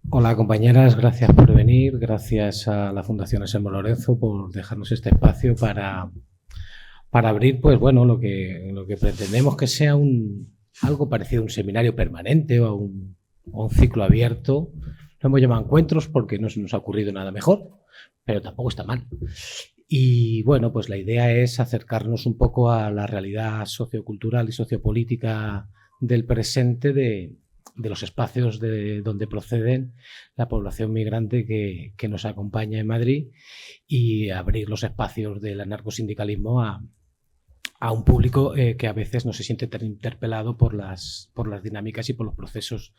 Hola compañeras, gracias por venir, gracias a la Fundación Anselmo Lorenzo por dejarnos este espacio para abrir, pues bueno, lo que pretendemos que sea algo parecido a un seminario permanente o a un ciclo abierto. Lo hemos llamado encuentros porque no se nos ha ocurrido nada mejor, pero tampoco está mal. Y bueno, pues la idea es acercarnos un poco a la realidad sociocultural y sociopolítica del presente de los espacios de donde proceden la población migrante que nos acompaña en Madrid y abrir los espacios del anarcosindicalismo a un público que a veces no se siente tan interpelado por las dinámicas y por los procesos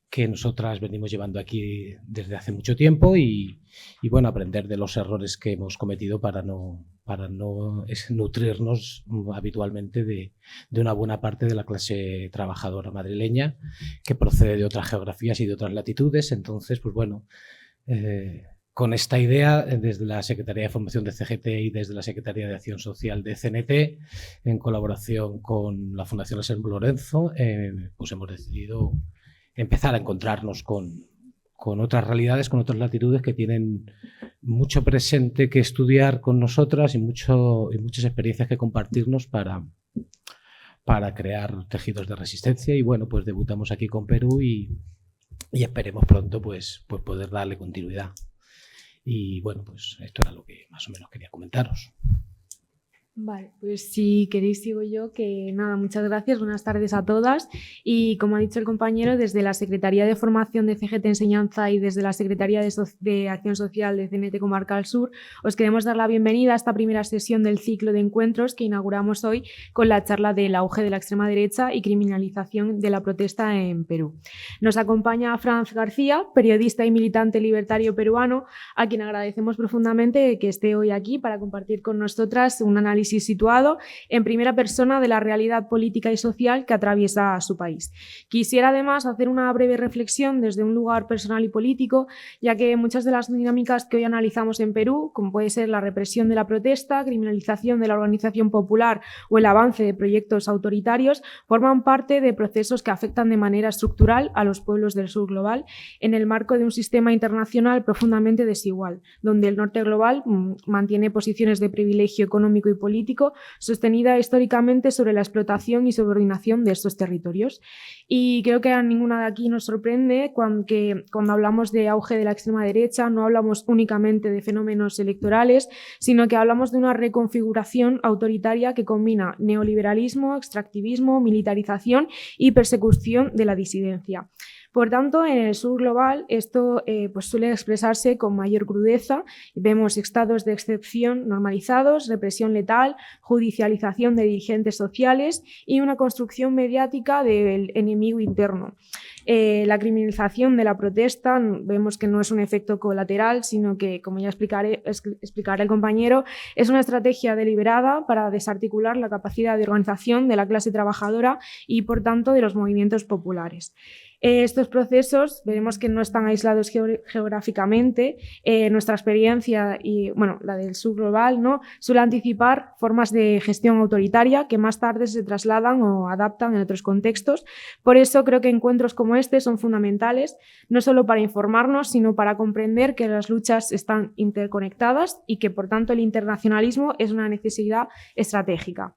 que nosotras venimos llevando aquí desde hace mucho tiempo y bueno, aprender de los errores que hemos cometido para no nutrirnos habitualmente de una buena parte de la clase trabajadora madrileña que procede de otras geografías y de otras latitudes. Entonces, pues bueno, con esta idea, desde la Secretaría de Formación de CGT y desde la Secretaría de Acción Social de CNT, en colaboración con la Fundación Anselmo Lorenzo, pues hemos decidido empezar a encontrarnos con otras realidades, con otras latitudes que tienen mucho presente que estudiar con nosotras y muchas experiencias que compartirnos para crear tejidos de resistencia. Y bueno, pues debutamos aquí con Perú y esperemos pronto pues poder darle continuidad. Y bueno, pues esto era lo que más o menos quería comentaros. Vale, pues si queréis sigo yo, que nada, muchas gracias, buenas tardes a todas y como ha dicho el compañero, desde la Secretaría de Formación de CGT Enseñanza y desde la Secretaría de Acción Social de CNT Comarcal Sur os queremos dar la bienvenida a esta primera sesión del ciclo de encuentros que inauguramos hoy con la charla del auge de la extrema derecha y criminalización de la protesta en Perú. Nos acompaña Franz García, periodista y militante libertario peruano, a quien agradecemos profundamente que esté hoy aquí para compartir con nosotras un análisis situado en primera persona de la realidad política y social que atraviesa su país. Quisiera además hacer una breve reflexión desde un lugar personal y político, ya que muchas de las dinámicas que hoy analizamos en Perú, como puede ser la represión de la protesta, criminalización de la organización popular o el avance de proyectos autoritarios, forman parte de procesos que afectan de manera estructural a los pueblos del sur global en el marco de un sistema internacional profundamente desigual, donde el norte global mantiene posiciones de privilegio económico y político sostenida históricamente sobre la explotación y subordinación de estos territorios. Y creo que a ninguna de aquí nos sorprende cuando hablamos de auge de la extrema derecha no hablamos únicamente de fenómenos electorales, sino que hablamos de una reconfiguración autoritaria que combina neoliberalismo, extractivismo, militarización y persecución de la disidencia. Por tanto, en el sur global esto pues suele expresarse con mayor crudeza. Vemos estados de excepción normalizados, represión letal, judicialización de dirigentes sociales y una construcción mediática del enemigo interno. La criminalización de la protesta vemos que no es un efecto colateral, sino que, como ya explicará el compañero, es una estrategia deliberada para desarticular la capacidad de organización de la clase trabajadora y, por tanto, de los movimientos populares. Estos procesos veremos que no están aislados geográficamente. Nuestra experiencia y la del sur global, ¿no?, suele anticipar formas de gestión autoritaria que más tarde se trasladan o adaptan en otros contextos. Por eso creo que encuentros como este son fundamentales, no solo para informarnos, sino para comprender que las luchas están interconectadas y que, por tanto, el internacionalismo es una necesidad estratégica.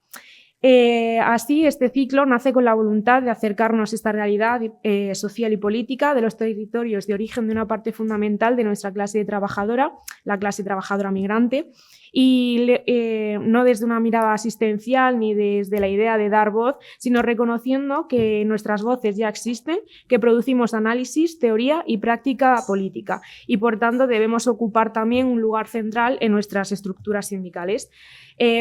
Así, este ciclo nace con la voluntad de acercarnos a esta realidad social y política de los territorios de origen de una parte fundamental de nuestra clase trabajadora, la clase trabajadora migrante, y no desde una mirada asistencial ni desde la idea de dar voz, sino reconociendo que nuestras voces ya existen, que producimos análisis, teoría y práctica política y por tanto debemos ocupar también un lugar central en nuestras estructuras sindicales.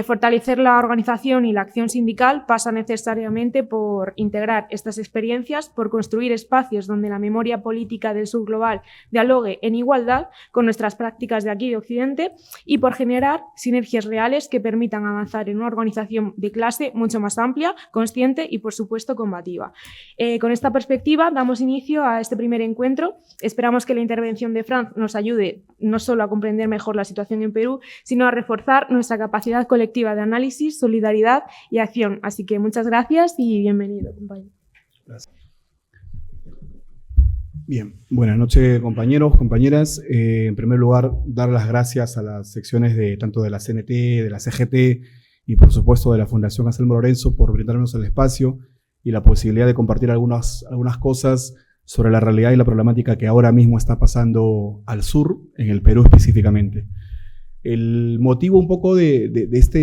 Fortalecer la organización y la acción sindical pasa necesariamente por integrar estas experiencias, por construir espacios donde la memoria política del sur global dialogue en igualdad con nuestras prácticas de aquí de Occidente y por generar sinergias reales que permitan avanzar en una organización de clase mucho más amplia, consciente y, por supuesto, combativa. Con esta perspectiva damos inicio a este primer encuentro. Esperamos que la intervención de Franz nos ayude no solo a comprender mejor la situación en Perú, sino a reforzar nuestra capacidad colectiva de análisis, solidaridad y acción. Así que muchas gracias y bienvenido, compañero. Gracias. Bien, buenas noches compañeros, compañeras. En primer lugar, dar las gracias a las secciones tanto de la CNT, de la CGT y por supuesto de la Fundación Anselmo Lorenzo por brindarnos el espacio y la posibilidad de compartir algunas cosas sobre la realidad y la problemática que ahora mismo está pasando al sur, en el Perú específicamente. El motivo un poco de esta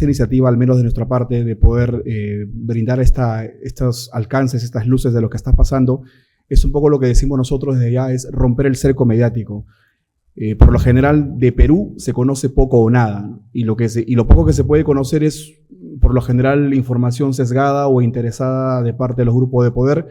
iniciativa, al menos de nuestra parte, de poder brindar estos alcances, estas luces de lo que está pasando, es un poco lo que decimos nosotros desde ya, es romper el cerco mediático. Por lo general, de Perú se conoce poco o nada, ¿no? Y lo poco que se puede conocer es, por lo general, información sesgada o interesada de parte de los grupos de poder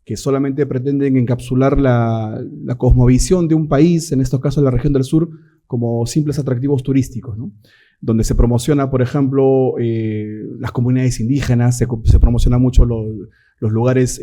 que solamente pretenden encapsular la cosmovisión de un país, en estos casos la región del sur, como simples atractivos turísticos, ¿no? Donde se promociona, por ejemplo, las comunidades indígenas, se promociona mucho los lugares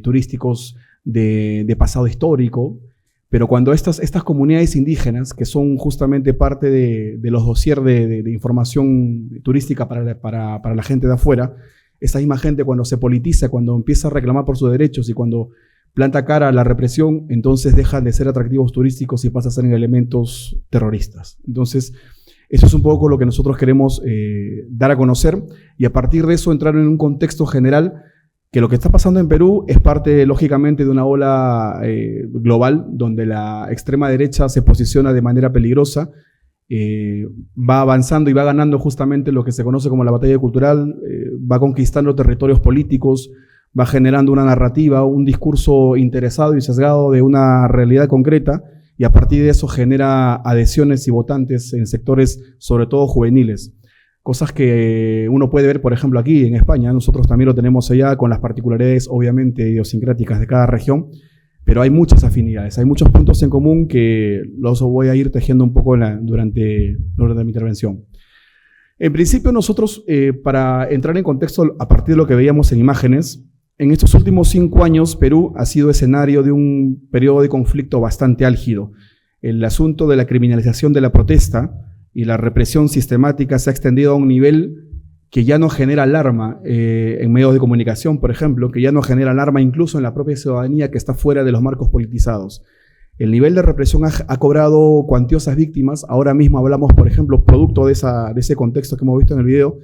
turísticos de pasado histórico, pero cuando estas comunidades indígenas, que son justamente parte de los dossiers de información turística para la gente de afuera, esa misma gente cuando se politiza, cuando empieza a reclamar por sus derechos y cuando planta cara a la represión, entonces dejan de ser atractivos turísticos y pasan a ser elementos terroristas. Entonces, eso es un poco lo que nosotros queremos dar a conocer y a partir de eso entrar en un contexto general que lo que está pasando en Perú es parte, lógicamente, de una ola global donde la extrema derecha se posiciona de manera peligrosa, va avanzando y va ganando justamente lo que se conoce como la batalla cultural, va conquistando territorios políticos, va generando una narrativa, un discurso interesado y sesgado de una realidad concreta y a partir de eso genera adhesiones y votantes en sectores, sobre todo juveniles. Cosas que uno puede ver, por ejemplo, aquí en España. Nosotros también lo tenemos allá con las particularidades, obviamente, idiosincráticas de cada región, pero hay muchas afinidades, hay muchos puntos en común que los voy a ir tejiendo un poco durante mi intervención. En principio, nosotros, para entrar en contexto a partir de lo que veíamos en imágenes, en estos últimos 5 años, Perú ha sido escenario de un periodo de conflicto bastante álgido. El asunto de la criminalización de la protesta y la represión sistemática se ha extendido a un nivel que ya no genera alarma en medios de comunicación, por ejemplo, que ya no genera alarma incluso en la propia ciudadanía que está fuera de los marcos politizados. El nivel de represión ha cobrado cuantiosas víctimas. Ahora mismo hablamos, por ejemplo, producto de ese contexto que hemos visto en el video,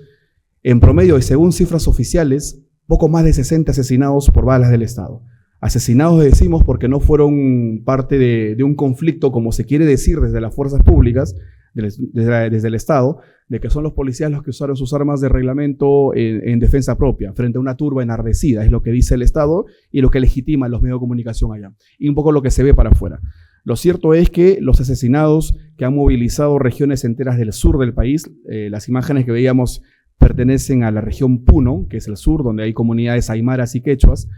en promedio y según cifras oficiales, poco más de 60 asesinados por balas del Estado. Asesinados decimos porque no fueron parte de un conflicto, como se quiere decir desde las fuerzas públicas, desde el Estado, de que son los policías los que usaron sus armas de reglamento en defensa propia, frente a una turba enardecida, es lo que dice el Estado y lo que legitima los medios de comunicación allá, y un poco lo que se ve para afuera. Lo cierto es que los asesinados que han movilizado regiones enteras del sur del país, las imágenes que veíamos pertenecen a la región Puno, que es el sur, donde hay comunidades aymaras y quechuas,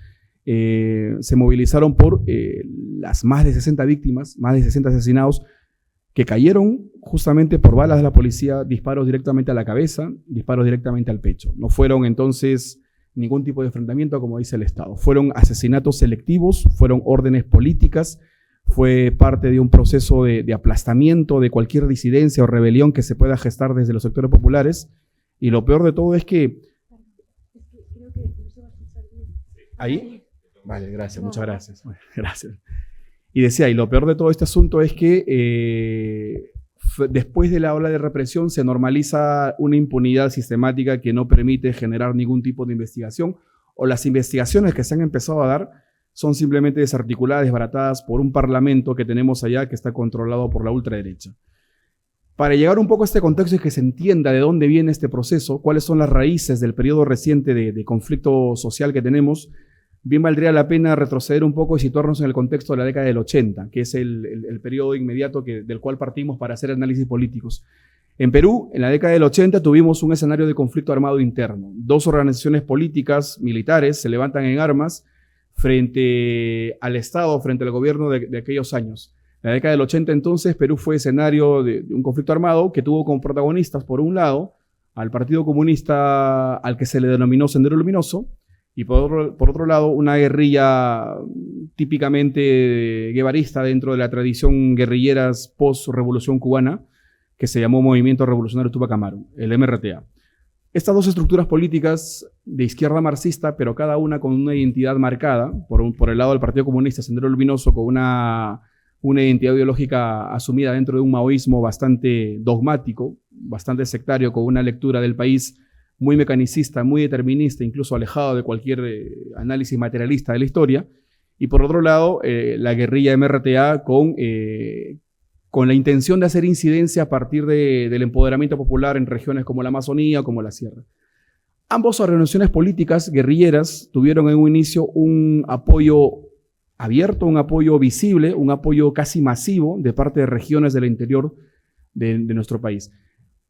se movilizaron por las más de 60 víctimas, más de 60 asesinados, que cayeron justamente por balas de la policía, disparos directamente a la cabeza, disparos directamente al pecho. No fueron entonces ningún tipo de enfrentamiento, como dice el Estado. Fueron asesinatos selectivos, fueron órdenes políticas, fue parte de un proceso de aplastamiento de cualquier disidencia o rebelión que se pueda gestar desde los sectores populares. Y lo peor de todo es que... ¿Ahí? Vale, gracias, muchas gracias. Gracias. Y decía, y lo peor de todo este asunto es que después de la ola de represión se normaliza una impunidad sistemática que no permite generar ningún tipo de investigación, o las investigaciones que se han empezado a dar son simplemente desarticuladas, desbaratadas por un parlamento que tenemos allá que está controlado por la ultraderecha. Para llegar un poco a este contexto y que se entienda de dónde viene este proceso, cuáles son las raíces del periodo reciente de conflicto social que tenemos, bien valdría la pena retroceder un poco y situarnos en el contexto de la década del 80, que es el periodo inmediato del cual partimos para hacer análisis políticos. En Perú, en la década del 80, tuvimos un escenario de conflicto armado interno. 2 organizaciones políticas, militares, se levantan en armas frente al Estado, frente al gobierno de aquellos años. En la década del 80, entonces, Perú fue escenario de un conflicto armado que tuvo como protagonistas, por un lado, al Partido Comunista, al que se le denominó Sendero Luminoso, y por otro lado, una guerrilla típicamente guevarista dentro de la tradición guerrilleras post-revolución cubana, que se llamó Movimiento Revolucionario Tupac Amaru, el MRTA. Estas 2 estructuras políticas de izquierda marxista, pero cada una con una identidad marcada, por el lado del Partido Comunista, Sendero Luminoso, con una identidad ideológica asumida dentro de un maoísmo bastante dogmático, bastante sectario, con una lectura del país muy mecanicista, muy determinista, incluso alejado de cualquier análisis materialista de la historia. Y por otro lado, la guerrilla MRTA con la intención de hacer incidencia a partir del empoderamiento popular en regiones como la Amazonía o como la Sierra. Ambas organizaciones políticas guerrilleras tuvieron en un inicio un apoyo abierto, un apoyo visible, un apoyo casi masivo de parte de regiones del interior de nuestro país.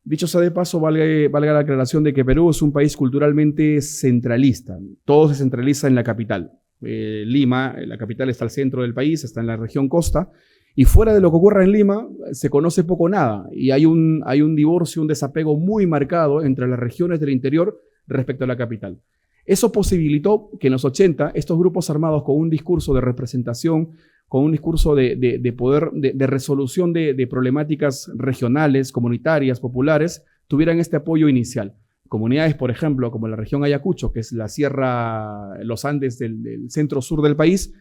Dicho sea de paso, valga la aclaración de que Perú es un país culturalmente centralista. Todo se centraliza en la capital. Lima, la capital, está al centro del país, está en la región costa, y fuera de lo que ocurra en Lima se conoce poco o nada, y hay un divorcio, un desapego muy marcado entre las regiones del interior respecto a la capital. Eso posibilitó que en los 80 estos grupos armados, con un discurso de representación, con un discurso de poder, de resolución de problemáticas regionales, comunitarias, populares, tuvieran este apoyo inicial. Comunidades, por ejemplo, como la región Ayacucho, que es la sierra, los Andes del centro-sur del país,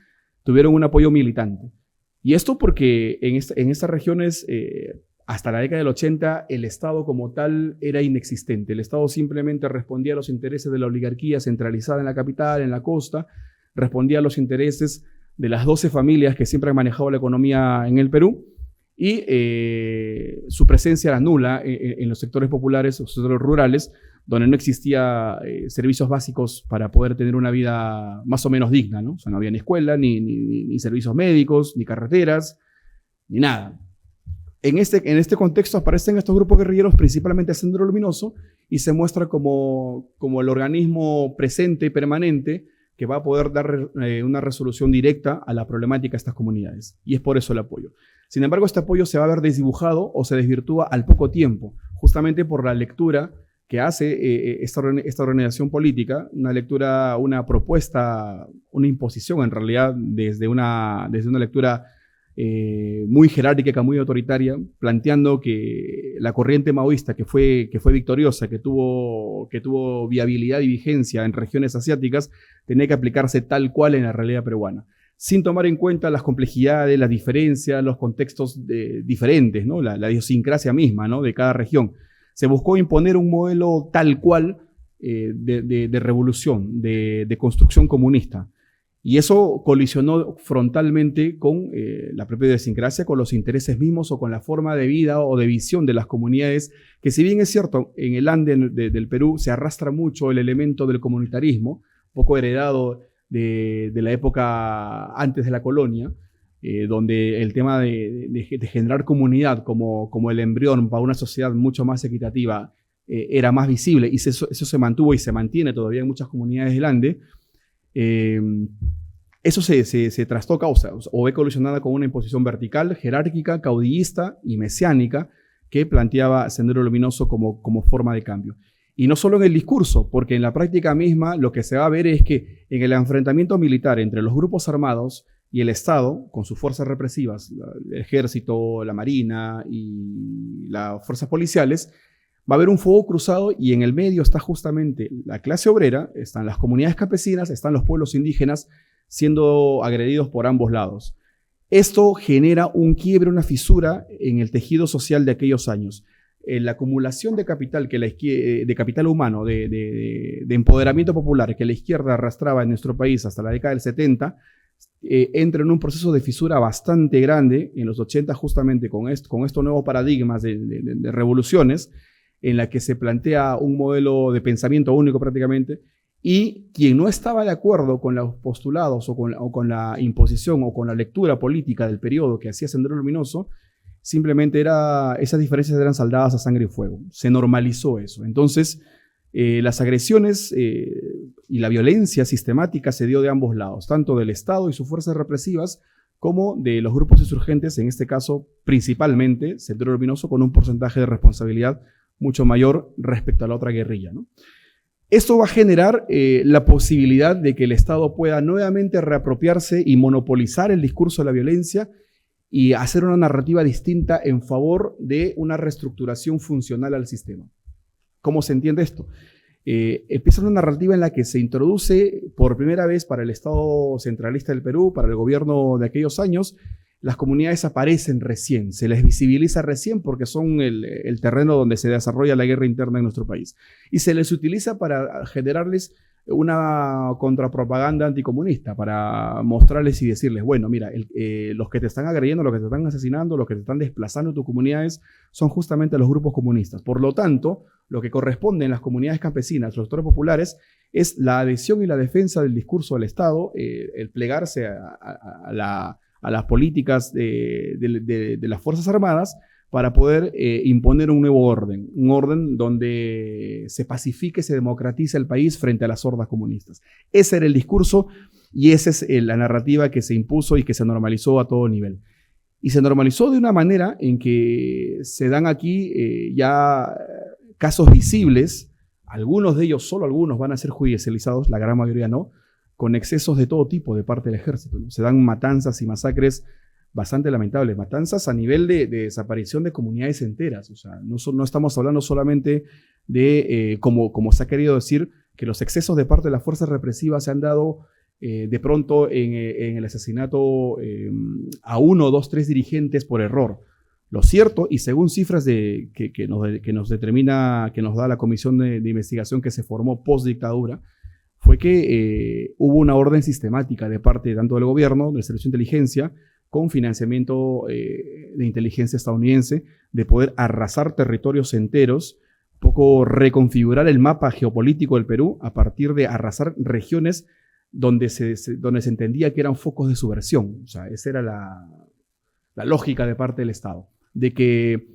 tuvieron un apoyo militante. Y esto porque en estas regiones, hasta la década del 80, el Estado como tal era inexistente. El Estado simplemente respondía a los intereses de la oligarquía centralizada en la capital, en la costa, respondía a los intereses de las 12 familias que siempre han manejado la economía en el Perú, y su presencia era nula en los sectores populares, los sectores rurales, donde no existía servicios básicos para poder tener una vida más o menos digna, ¿no? O sea, no había ni escuela, ni servicios médicos, ni carreteras, ni nada. En este contexto aparecen estos grupos guerrilleros, principalmente Sendero Luminoso, y se muestra como el organismo presente y permanente que va a poder dar una resolución directa a la problemática de estas comunidades. Y es por eso el apoyo. Sin embargo, este apoyo se va a ver desdibujado o se desvirtúa al poco tiempo, justamente por la lectura que hace esta organización política, una lectura, una propuesta, una imposición en realidad desde una lectura muy jerárquica, muy autoritaria, planteando que la corriente maoísta que fue victoriosa, que tuvo viabilidad y vigencia en regiones asiáticas, tenía que aplicarse tal cual en la realidad peruana, sin tomar en cuenta las complejidades, las diferencias, los contextos diferentes, ¿no? La idiosincrasia misma, ¿no?, de cada región. Se buscó imponer un modelo tal cual de revolución, de construcción comunista. Y eso colisionó frontalmente con la propia idiosincrasia, con los intereses mismos o con la forma de vida o de visión de las comunidades, que si bien es cierto, en el Ande del Perú se arrastra mucho el elemento del comunitarismo, poco heredado de la época antes de la colonia, donde el tema de generar comunidad como el embrión para una sociedad mucho más equitativa era más visible, y eso se mantuvo y se mantiene todavía en muchas comunidades del Ande. Eso se trastoca o ve colisionada con una imposición vertical, jerárquica, caudillista y mesiánica que planteaba Sendero Luminoso como forma de cambio. Y no solo en el discurso, porque en la práctica misma lo que se va a ver es que en el enfrentamiento militar entre los grupos armados y el Estado, con sus fuerzas represivas, el ejército, la marina y las fuerzas policiales, va a haber un fuego cruzado, y en el medio está justamente la clase obrera, están las comunidades campesinas, están los pueblos indígenas siendo agredidos por ambos lados. Esto genera un quiebre, una fisura en el tejido social de aquellos años. La acumulación de capital, de capital humano, de empoderamiento popular que la izquierda arrastraba en nuestro país hasta la década del 70, entra en un proceso de fisura bastante grande en los 80, justamente con estos nuevos paradigmas de revoluciones, en la que se plantea un modelo de pensamiento único prácticamente, y quien no estaba de acuerdo con los postulados o con la imposición o con la lectura política del periodo que hacía Sendero Luminoso, simplemente esas diferencias eran saldadas a sangre y fuego. Se normalizó eso. Entonces, las agresiones y la violencia sistemática se dio de ambos lados, tanto del Estado y sus fuerzas represivas, como de los grupos insurgentes, en este caso principalmente Sendero Luminoso, con un porcentaje de responsabilidad mucho mayor respecto a la otra guerrilla, ¿no? Esto va a generar la posibilidad de que el Estado pueda nuevamente reapropiarse y monopolizar el discurso de la violencia y hacer una narrativa distinta en favor de una reestructuración funcional al sistema. ¿Cómo se entiende esto? empieza una narrativa en la que se introduce por primera vez para el Estado centralista del Perú, para el gobierno de aquellos años, las comunidades aparecen recién, se les visibiliza recién porque son el terreno donde se desarrolla la guerra interna en nuestro país. Y se les utiliza para generarles una contrapropaganda anticomunista, para mostrarles y decirles, bueno, mira, los que te están agrediendo, los que te están asesinando, los que te están desplazando en tus comunidades son justamente los grupos comunistas. Por lo tanto, lo que corresponde en las comunidades campesinas, los sectores populares, es la adhesión y la defensa del discurso del Estado, el plegarse a las políticas de las Fuerzas Armadas para poder imponer un nuevo orden, un orden donde se pacifique, se democratice el país frente a las hordas comunistas. Ese era el discurso y esa es la narrativa que se impuso y que se normalizó a todo nivel. Y se normalizó de una manera en que se dan aquí ya casos visibles, algunos de ellos, solo algunos van a ser judicializados, la gran mayoría no, con excesos de todo tipo de parte del ejército, ¿no? Se dan matanzas y masacres bastante lamentables, matanzas a nivel de desaparición de comunidades enteras. O sea, no estamos hablando solamente de, como se ha querido decir, que los excesos de parte de las fuerzas represivas se han dado de pronto en el asesinato a 1, 2, 3 dirigentes por error. Lo cierto, y según cifras que nos da la comisión de investigación que se formó post-dictadura, fue que hubo una orden sistemática de parte tanto del gobierno, del Servicio de Inteligencia, con financiamiento de inteligencia estadounidense, de poder arrasar territorios enteros, poco reconfigurar el mapa geopolítico del Perú a partir de arrasar regiones donde se entendía que eran focos de subversión. O sea, esa era la lógica de parte del Estado, de que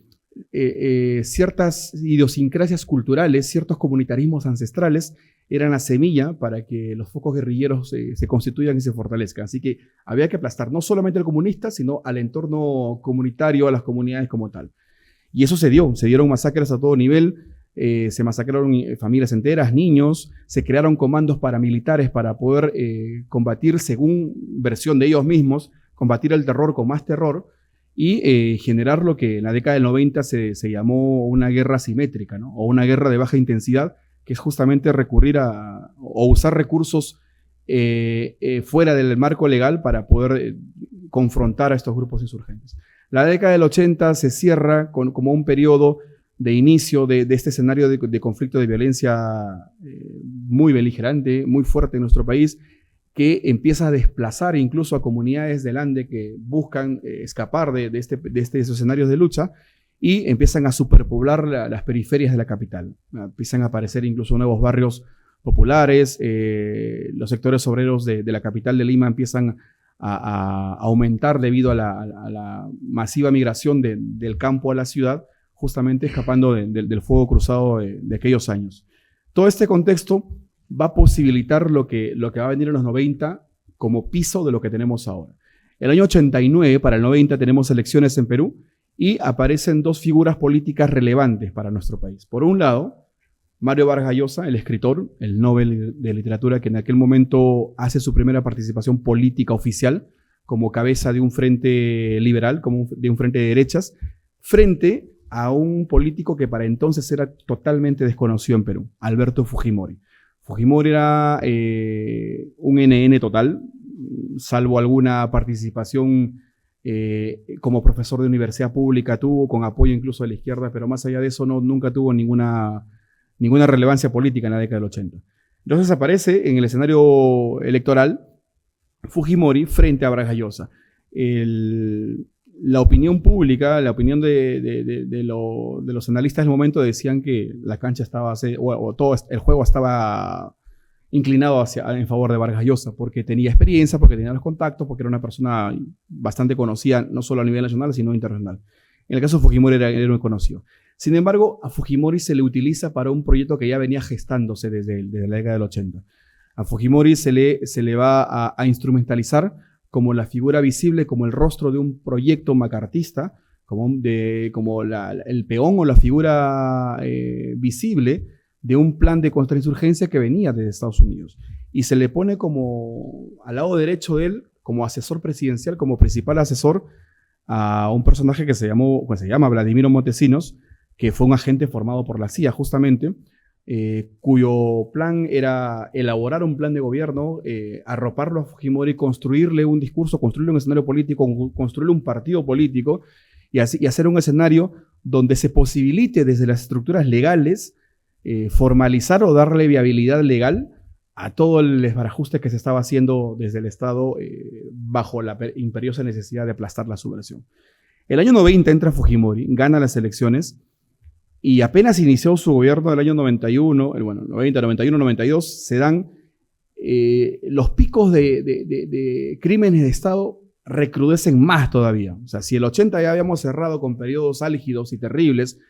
ciertas idiosincrasias culturales, ciertos comunitarismos ancestrales eran la semilla para que los focos guerrilleros se constituyan y se fortalezcan. Así que había que aplastar no solamente al comunista, sino al entorno comunitario, a las comunidades como tal. Y eso se dieron masacres a todo nivel, se masacraron familias enteras, niños, se crearon comandos paramilitares para poder combatir, según versión de ellos mismos, combatir el terror con más terror y generar lo que en la década del 90 se llamó una guerra asimétrica, ¿no? O una guerra de baja intensidad, que es justamente recurrir o usar recursos fuera del marco legal para poder confrontar a estos grupos insurgentes. La década del 80 se cierra como un periodo de inicio de este escenario de conflicto de violencia muy beligerante, muy fuerte en nuestro país, que empieza a desplazar incluso a comunidades del Ande que buscan escapar de estos escenarios de lucha, y empiezan a superpoblar las periferias de la capital. Empiezan a aparecer incluso nuevos barrios populares, los sectores obreros de la capital de Lima empiezan a aumentar debido a la masiva migración del campo a la ciudad, justamente escapando del fuego cruzado de aquellos años. Todo este contexto va a posibilitar lo que va a venir en los 90 como piso de lo que tenemos ahora. El año 89, para el 90, tenemos elecciones en Perú, y aparecen dos figuras políticas relevantes para nuestro país. Por un lado, Mario Vargas Llosa, el escritor, el Nobel de Literatura, que en aquel momento hace su primera participación política oficial como cabeza de un frente liberal, de un frente de derechas, frente a un político que para entonces era totalmente desconocido en Perú, Alberto Fujimori. Fujimori era un NN total, salvo alguna participación como profesor de universidad pública tuvo, con apoyo incluso de la izquierda, pero más allá de eso nunca tuvo ninguna relevancia política en la década del 80. Entonces aparece en el escenario electoral Fujimori frente a Vargas Llosa. La opinión pública, la opinión de los analistas del momento decían que la cancha estaba, o todo el juego estaba inclinado en favor de Vargas Llosa, porque tenía experiencia, porque tenía los contactos, porque era una persona bastante conocida, no solo a nivel nacional, sino internacional. En el caso de Fujimori era muy conocido. Sin embargo, a Fujimori se le utiliza para un proyecto que ya venía gestándose desde la década del 80. A Fujimori se le va a instrumentalizar como la figura visible, como el rostro de un proyecto macartista, como el peón o la figura visible de un plan de contrainsurgencia que venía desde Estados Unidos. Y se le pone como al lado derecho de él, como asesor presidencial, como principal asesor, a un personaje que se llama Vladimiro Montesinos, que fue un agente formado por la CIA justamente, cuyo plan era elaborar un plan de gobierno, arroparlo a Fujimori, construirle un discurso, construirle un escenario político, construirle un partido político y hacer un escenario donde se posibilite desde las estructuras legales formalizar o darle viabilidad legal a todo el desbarajuste que se estaba haciendo desde el Estado bajo la imperiosa necesidad de aplastar la subversión. El año 90 entra Fujimori, gana las elecciones y apenas inició su gobierno del año 91, 90, 91, 92, se dan los picos de crímenes de Estado recrudecen más todavía. O sea, si el 80 ya habíamos cerrado con periodos álgidos y terribles,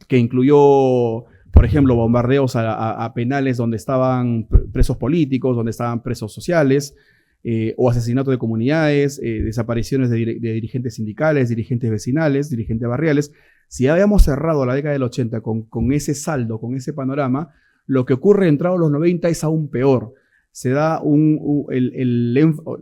que incluyó, por ejemplo, bombardeos a penales donde estaban presos políticos, donde estaban presos sociales, o asesinatos de comunidades, desapariciones de dirigentes sindicales, dirigentes vecinales, dirigentes barriales. Si ya habíamos cerrado la década del 80 con ese saldo, con ese panorama, lo que ocurre entrados los 90 es aún peor. Se da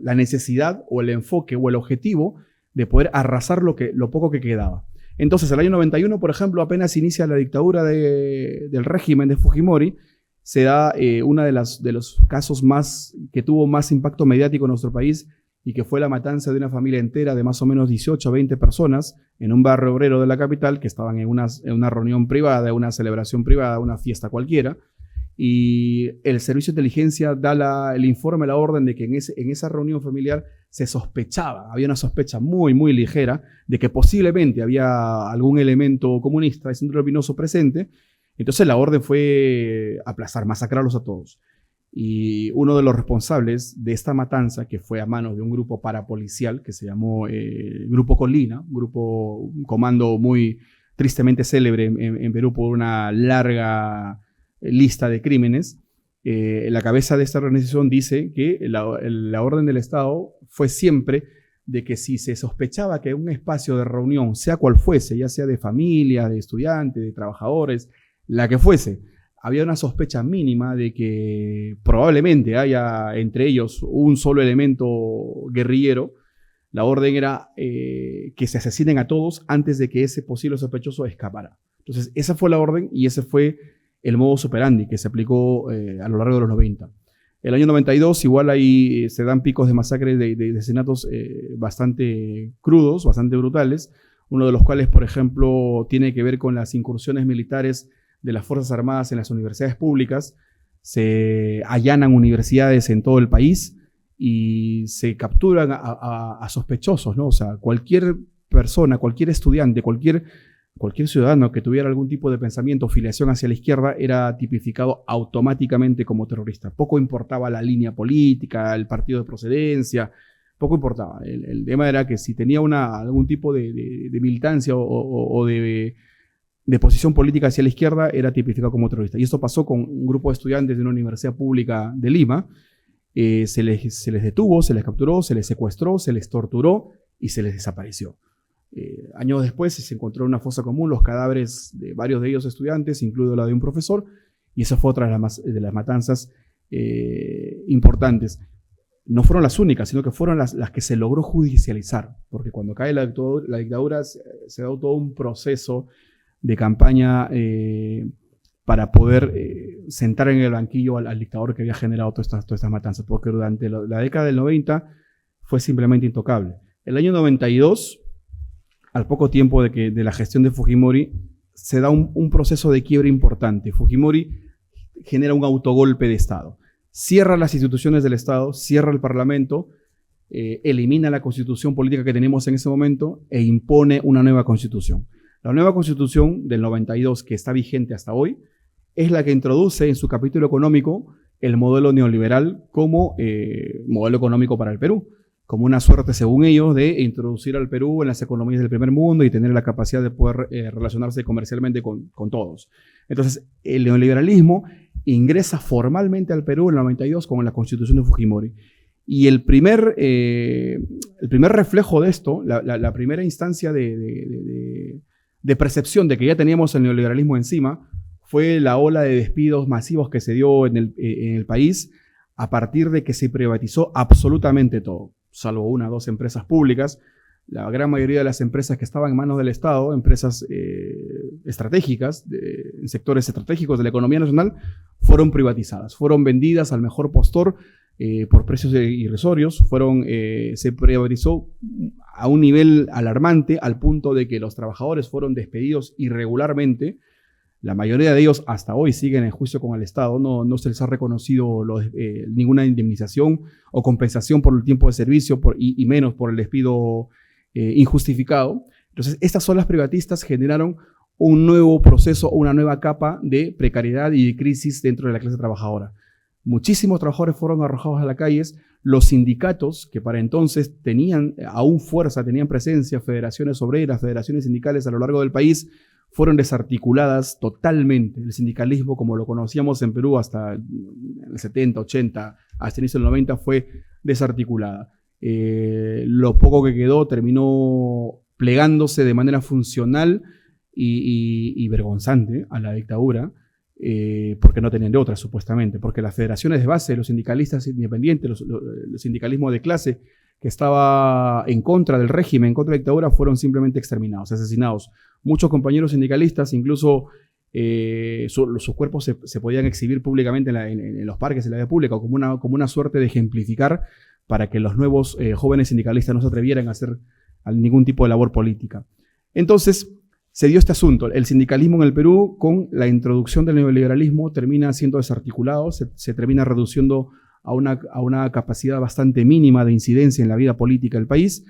la necesidad o el enfoque o el objetivo de poder arrasar lo poco que quedaba. Entonces, el año 91, por ejemplo, apenas inicia la dictadura del régimen de Fujimori, se da uno de los casos que tuvo más impacto mediático en nuestro país y que fue la matanza de una familia entera de más o menos 18 o 20 personas en un barrio obrero de la capital que estaban en una reunión privada, una celebración privada, una fiesta cualquiera. Y el servicio de inteligencia da el informe, la orden de que en esa reunión familiar se sospechaba, había una sospecha muy, muy ligera de que posiblemente había algún elemento comunista de Centro Luminoso presente. Entonces la orden fue aplastar, masacrarlos a todos. Y uno de los responsables de esta matanza, que fue a manos de un grupo parapolicial que se llamó Grupo Colina, un comando muy tristemente célebre en Perú por una larga lista de crímenes, la cabeza de esta organización dice que la orden del Estado fue siempre de que si se sospechaba que un espacio de reunión, sea cual fuese, ya sea de familia, de estudiantes, de trabajadores, la que fuese, había una sospecha mínima de que probablemente haya entre ellos un solo elemento guerrillero, la orden era que se asesinen a todos antes de que ese posible sospechoso escapara. Entonces, esa fue la orden y ese fue el modus operandi que se aplicó a lo largo de los 90. El año 92 igual ahí se dan picos de masacres, de asesinatos bastante crudos, bastante brutales, uno de los cuales, por ejemplo, tiene que ver con las incursiones militares de las Fuerzas Armadas en las universidades públicas. Se allanan universidades en todo el país y se capturan a sospechosos, ¿no? O sea, cualquier persona, cualquier estudiante, cualquier ciudadano que tuviera algún tipo de pensamiento o filiación hacia la izquierda era tipificado automáticamente como terrorista. Poco importaba la línea política, el partido de procedencia, poco importaba. El tema era que si tenía algún tipo de militancia o de posición política hacia la izquierda, era tipificado como terrorista. Y esto pasó con un grupo de estudiantes de una universidad pública de Lima. Se les detuvo, se les capturó, se les secuestró, se les torturó y se les desapareció. Años después se encontró en una fosa común los cadáveres de varios de ellos estudiantes, incluido la de un profesor, y esa fue otra de las matanzas importantes. No fueron las únicas, sino que fueron las que se logró judicializar, porque cuando cae la dictadura se da todo un proceso de campaña para poder sentar en el banquillo al dictador que había generado todas estas matanzas, porque durante la década del 90 fue simplemente intocable. El año 92, al poco tiempo de la gestión de Fujimori, se da un proceso de quiebre importante. Fujimori genera un autogolpe de Estado. Cierra las instituciones del Estado, cierra el Parlamento, elimina la constitución política que tenemos en ese momento e impone una nueva constitución. La nueva constitución del 92, que está vigente hasta hoy, es la que introduce en su capítulo económico el modelo neoliberal como modelo económico para el Perú, como una suerte, según ellos, de introducir al Perú en las economías del primer mundo y tener la capacidad de poder relacionarse comercialmente con todos. Entonces, el neoliberalismo ingresa formalmente al Perú en el 92 con la constitución de Fujimori. Y el primer reflejo de esto, la primera instancia de percepción de que ya teníamos el neoliberalismo encima, fue la ola de despidos masivos que se dio en el país a partir de que se privatizó absolutamente todo, salvo una o dos empresas públicas. La gran mayoría de las empresas que estaban en manos del Estado, empresas estratégicas, en sectores estratégicos de la economía nacional, fueron privatizadas, fueron vendidas al mejor postor por precios irrisorios, se privatizó a un nivel alarmante, al punto de que los trabajadores fueron despedidos irregularmente. La mayoría de ellos hasta hoy siguen en juicio con el Estado, no se les ha reconocido ninguna indemnización o compensación por el tiempo de servicio y menos por el despido injustificado. Entonces, estas olas privatistas generaron un nuevo proceso, una nueva capa de precariedad y de crisis dentro de la clase trabajadora. Muchísimos trabajadores fueron arrojados a las calles. Los sindicatos, que para entonces tenían aún fuerza, tenían presencia, federaciones obreras, federaciones sindicales a lo largo del país, fueron desarticuladas totalmente. El sindicalismo, como lo conocíamos en Perú hasta el 70, 80, hasta el inicio del 90, fue desarticulada. Lo poco que quedó terminó plegándose de manera funcional y vergonzante a la dictadura, porque no tenían de otra, supuestamente, porque las federaciones de base, los sindicalistas independientes, el sindicalismo de clase que estaba en contra del régimen, en contra de la dictadura, fueron simplemente exterminados, asesinados. Muchos compañeros sindicalistas, incluso sus cuerpos se podían exhibir públicamente en los parques de la vía pública, como una suerte de ejemplificar para que los nuevos jóvenes sindicalistas no se atrevieran a hacer ningún tipo de labor política. Entonces, se dio este asunto. El sindicalismo en el Perú, con la introducción del neoliberalismo, termina siendo desarticulado, se termina reduciendo a una capacidad bastante mínima de incidencia en la vida política del país,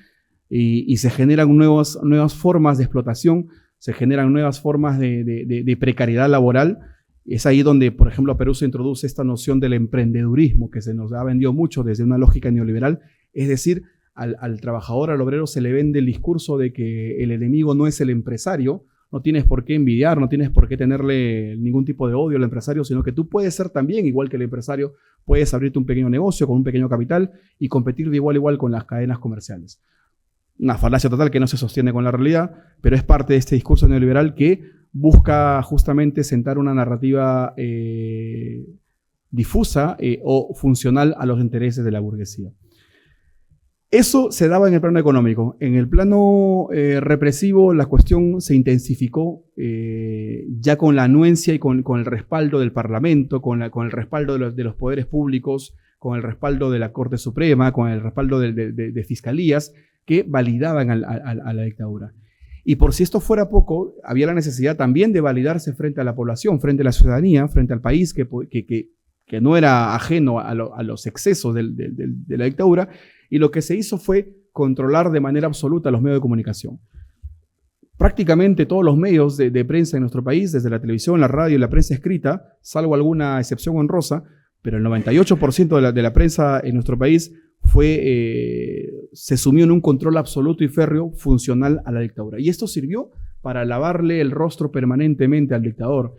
y se generan nuevas formas de explotación, se generan nuevas formas de precariedad laboral. Es ahí donde, por ejemplo, a Perú se introduce esta noción del emprendedurismo, que se nos ha vendido mucho desde una lógica neoliberal, es decir, al trabajador, al obrero, se le vende el discurso de que el enemigo no es el empresario. No tienes por qué envidiar, no tienes por qué tenerle ningún tipo de odio al empresario, sino que tú puedes ser también, igual que el empresario, puedes abrirte un pequeño negocio con un pequeño capital y competir de igual a igual con las cadenas comerciales. Una falacia total que no se sostiene con la realidad, pero es parte de este discurso neoliberal que busca justamente sentar una narrativa difusa o funcional a los intereses de la burguesía. Eso se daba en el plano económico. En el plano represivo, la cuestión se intensificó ya con la anuencia y con el respaldo del Parlamento, con el respaldo de los poderes públicos, con el respaldo de la Corte Suprema, con el respaldo de fiscalías que validaban a la dictadura. Y por si esto fuera poco, había la necesidad también de validarse frente a la población, frente a la ciudadanía, frente al país que no era ajeno a los excesos de la dictadura. Y lo que se hizo fue controlar de manera absoluta los medios de comunicación. Prácticamente todos los medios de prensa en nuestro país, desde la televisión, la radio y la prensa escrita, salvo alguna excepción honrosa, pero el 98% de la prensa en nuestro país se sumió en un control absoluto y férreo funcional a la dictadura. Y esto sirvió para lavarle el rostro permanentemente al dictador.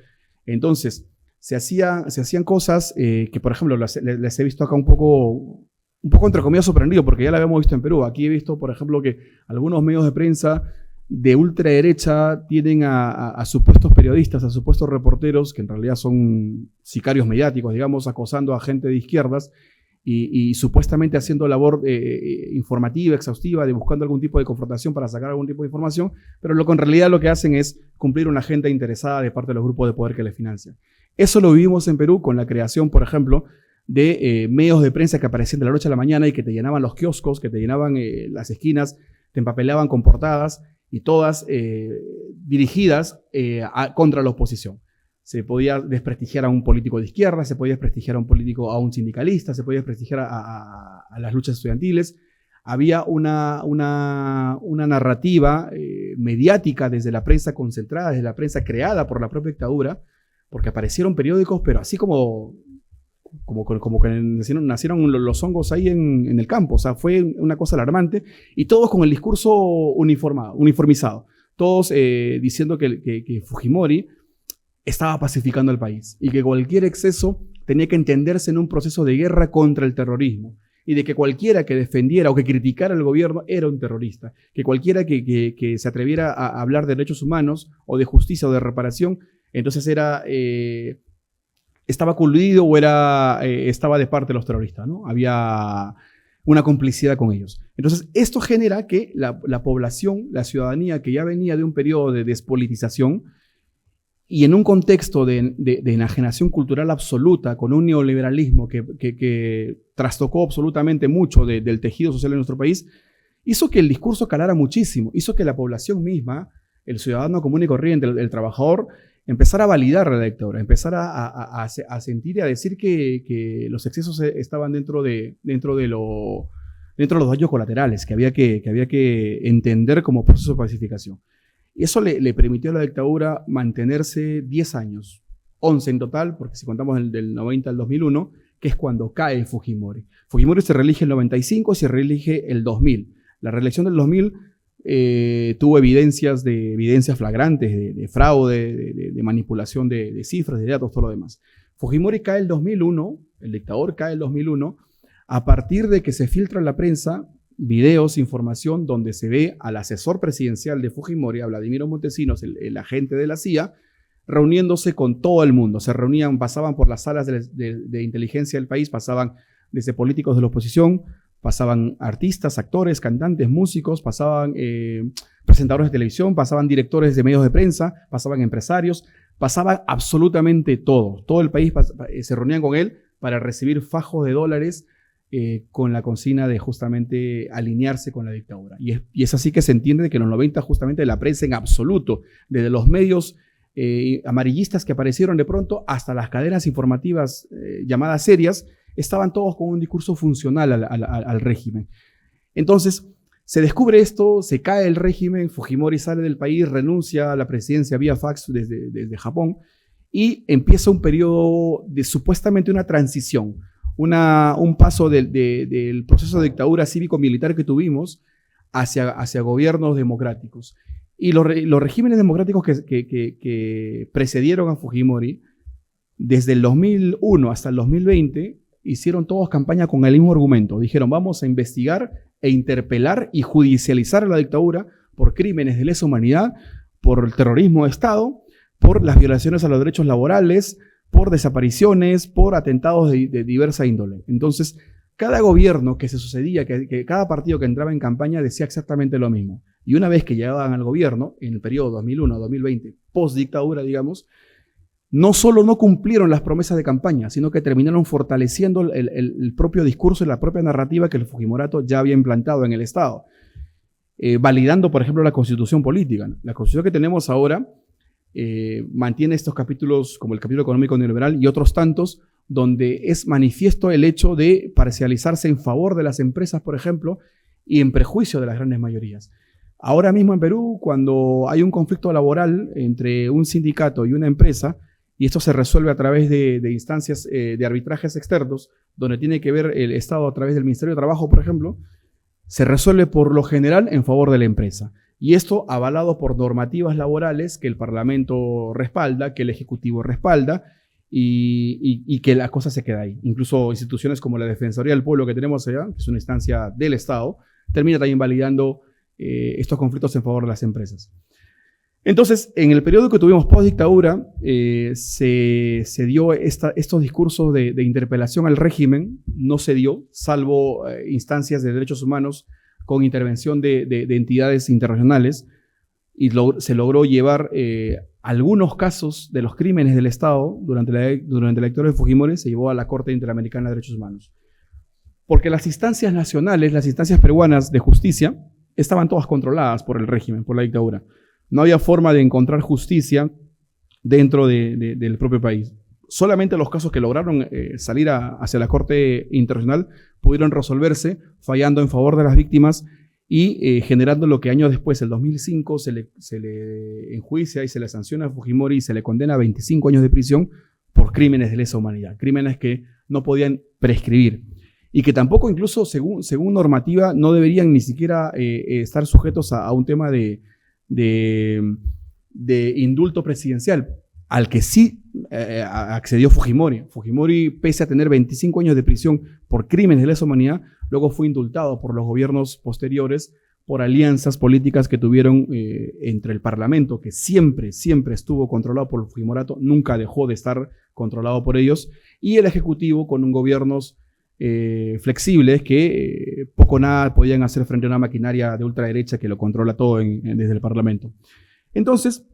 Entonces, se hacían cosas que, por ejemplo, les he visto acá un poco entre comillas sorprendido, porque ya la habíamos visto en Perú. Aquí he visto, por ejemplo, que algunos medios de prensa de ultraderecha tienen a supuestos periodistas, a supuestos reporteros, que en realidad son sicarios mediáticos, digamos, acosando a gente de izquierdas y supuestamente haciendo labor informativa, exhaustiva, de buscando algún tipo de confrontación para sacar algún tipo de información, pero en realidad lo que hacen es cumplir una agenda interesada de parte de los grupos de poder que les financian. Eso lo vivimos en Perú con la creación, por ejemplo, de medios de prensa que aparecían de la noche a la mañana y que te llenaban los kioscos, que te llenaban las esquinas, te empapelaban con portadas y todas dirigidas contra la oposición. Se podía desprestigiar a un político de izquierda, se podía desprestigiar a un sindicalista, se podía desprestigiar a las luchas estudiantiles. Había una narrativa mediática desde la prensa concentrada, desde la prensa creada por la propia dictadura, porque aparecieron periódicos, pero así como que nacieron los hongos ahí en el campo. O sea, fue una cosa alarmante, y todos con el discurso uniformizado, todos diciendo que Fujimori estaba pacificando el país y que cualquier exceso tenía que entenderse en un proceso de guerra contra el terrorismo, y de que cualquiera que defendiera o que criticara al gobierno era un terrorista, que cualquiera que se atreviera a hablar de derechos humanos o de justicia o de reparación, entonces estaba coludido o estaba de parte de los terroristas, ¿no? Había una complicidad con ellos. Entonces, esto genera que la población, la ciudadanía, que ya venía de un periodo de despolitización, y en un contexto de enajenación cultural absoluta, con un neoliberalismo que trastocó absolutamente mucho del tejido social de nuestro país, hizo que el discurso calara muchísimo, hizo que la población misma, el ciudadano común y corriente, el trabajador, empezara a validar la dictadura, empezara a sentir y a decir que los excesos estaban dentro de los daños colaterales, que había que entender como proceso de pacificación. Y eso le permitió a la dictadura mantenerse 10 años, 11 en total, porque si contamos del 90 al 2001, que es cuando cae Fujimori. Fujimori se reelige en el 95 y se reelige el 2000. La reelección del 2000 tuvo evidencias flagrantes de fraude, de manipulación de cifras, de datos, todo lo demás. Fujimori cae el 2001, el dictador cae el 2001, a partir de que se filtra en la prensa videos, información, donde se ve al asesor presidencial de Fujimori, a Vladimiro Montesinos, el agente de la CIA, reuniéndose con todo el mundo. Se reunían, pasaban por las salas de inteligencia del país, pasaban desde políticos de la oposición, pasaban artistas, actores, cantantes, músicos, pasaban presentadores de televisión, pasaban directores de medios de prensa, pasaban empresarios, pasaban absolutamente todo. Todo el país se reunían con él para recibir fajos de dólares con la consigna de justamente alinearse con la dictadura. Y es así que se entiende que en los 90 justamente la prensa en absoluto, desde los medios amarillistas que aparecieron de pronto hasta las cadenas informativas llamadas serias, estaban todos con un discurso funcional al régimen. Entonces, se descubre esto, se cae el régimen, Fujimori sale del país, renuncia a la presidencia vía fax desde Japón y empieza un periodo de supuestamente una transición, un paso del proceso de dictadura cívico-militar que tuvimos hacia gobiernos democráticos. Y los regímenes democráticos que precedieron a Fujimori, desde el 2001 hasta el 2020, hicieron todos campaña con el mismo argumento. Dijeron, vamos a investigar e interpelar y judicializar a la dictadura por crímenes de lesa humanidad, por el terrorismo de Estado, por las violaciones a los derechos laborales, por desapariciones, por atentados de diversa índole. Entonces, cada gobierno que se sucedía, que cada partido que entraba en campaña decía exactamente lo mismo. Y una vez que llegaban al gobierno, en el periodo 2001-2020, post-dictadura, digamos, no solo no cumplieron las promesas de campaña, sino que terminaron fortaleciendo el propio discurso y la propia narrativa que el Fujimorato ya había implantado en el Estado, validando, por ejemplo, la constitución política. La constitución que tenemos ahora mantiene estos capítulos, como el capítulo económico neoliberal y otros tantos, donde es manifiesto el hecho de parcializarse en favor de las empresas, por ejemplo, y en prejuicio de las grandes mayorías. Ahora mismo en Perú, cuando hay un conflicto laboral entre un sindicato y una empresa, y esto se resuelve a través de instancias de arbitrajes externos, donde tiene que ver el Estado a través del Ministerio de Trabajo, por ejemplo, se resuelve por lo general en favor de la empresa. Y esto avalado por normativas laborales que el Parlamento respalda, que el Ejecutivo respalda, y que la cosa se queda ahí. Incluso instituciones como la Defensoría del Pueblo que tenemos allá, que es una instancia del Estado, termina también validando estos conflictos en favor de las empresas. Entonces, en el periodo que tuvimos post-dictadura, se dio estos discursos de interpelación al régimen, no se dio, salvo instancias de derechos humanos con intervención de entidades internacionales, y se logró llevar algunos casos de los crímenes del Estado durante la dictadura de Fujimori, se llevó a la Corte Interamericana de Derechos Humanos. Porque las instancias nacionales, las instancias peruanas de justicia, estaban todas controladas por el régimen, por la dictadura. No había forma de encontrar justicia dentro del propio país. Solamente los casos que lograron salir hacia la Corte Internacional pudieron resolverse fallando en favor de las víctimas y generando lo que años después, el 2005, se le enjuicia y se le sanciona a Fujimori y se le condena a 25 años de prisión por crímenes de lesa humanidad, crímenes que no podían prescribir y que tampoco, incluso según normativa, no deberían ni siquiera estar sujetos a un tema de indulto presidencial, al que sí accedió Fujimori. Fujimori, pese a tener 25 años de prisión por crímenes de lesa humanidad, luego fue indultado por los gobiernos posteriores por alianzas políticas que tuvieron entre el Parlamento, que siempre estuvo controlado por el Fujimorato, nunca dejó de estar controlado por ellos, y el Ejecutivo con gobiernos flexibles que poco o nada podían hacer frente a una maquinaria de ultraderecha que lo controla todo desde el Parlamento. Entonces,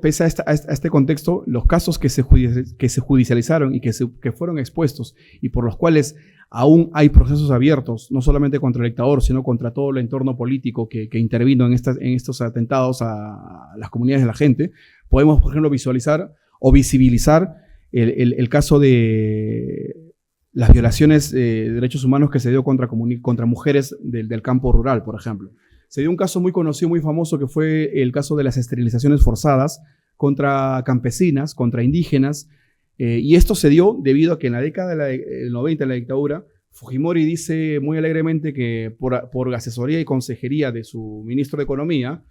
pese a este contexto, los casos que se judicializaron y que fueron expuestos y por los cuales aún hay procesos abiertos, no solamente contra el dictador, sino contra todo el entorno político que intervino en estos atentados a las comunidades de la gente, podemos, por ejemplo, visualizar o visibilizar el caso de las violaciones de derechos humanos que se dio contra mujeres del campo rural, por ejemplo. Se dio un caso muy conocido, muy famoso, que fue el caso de las esterilizaciones forzadas contra campesinas, contra indígenas, y esto se dio debido a que en la década del 90, en la dictadura, Fujimori dice muy alegremente que por asesoría y consejería de su ministro de Economía,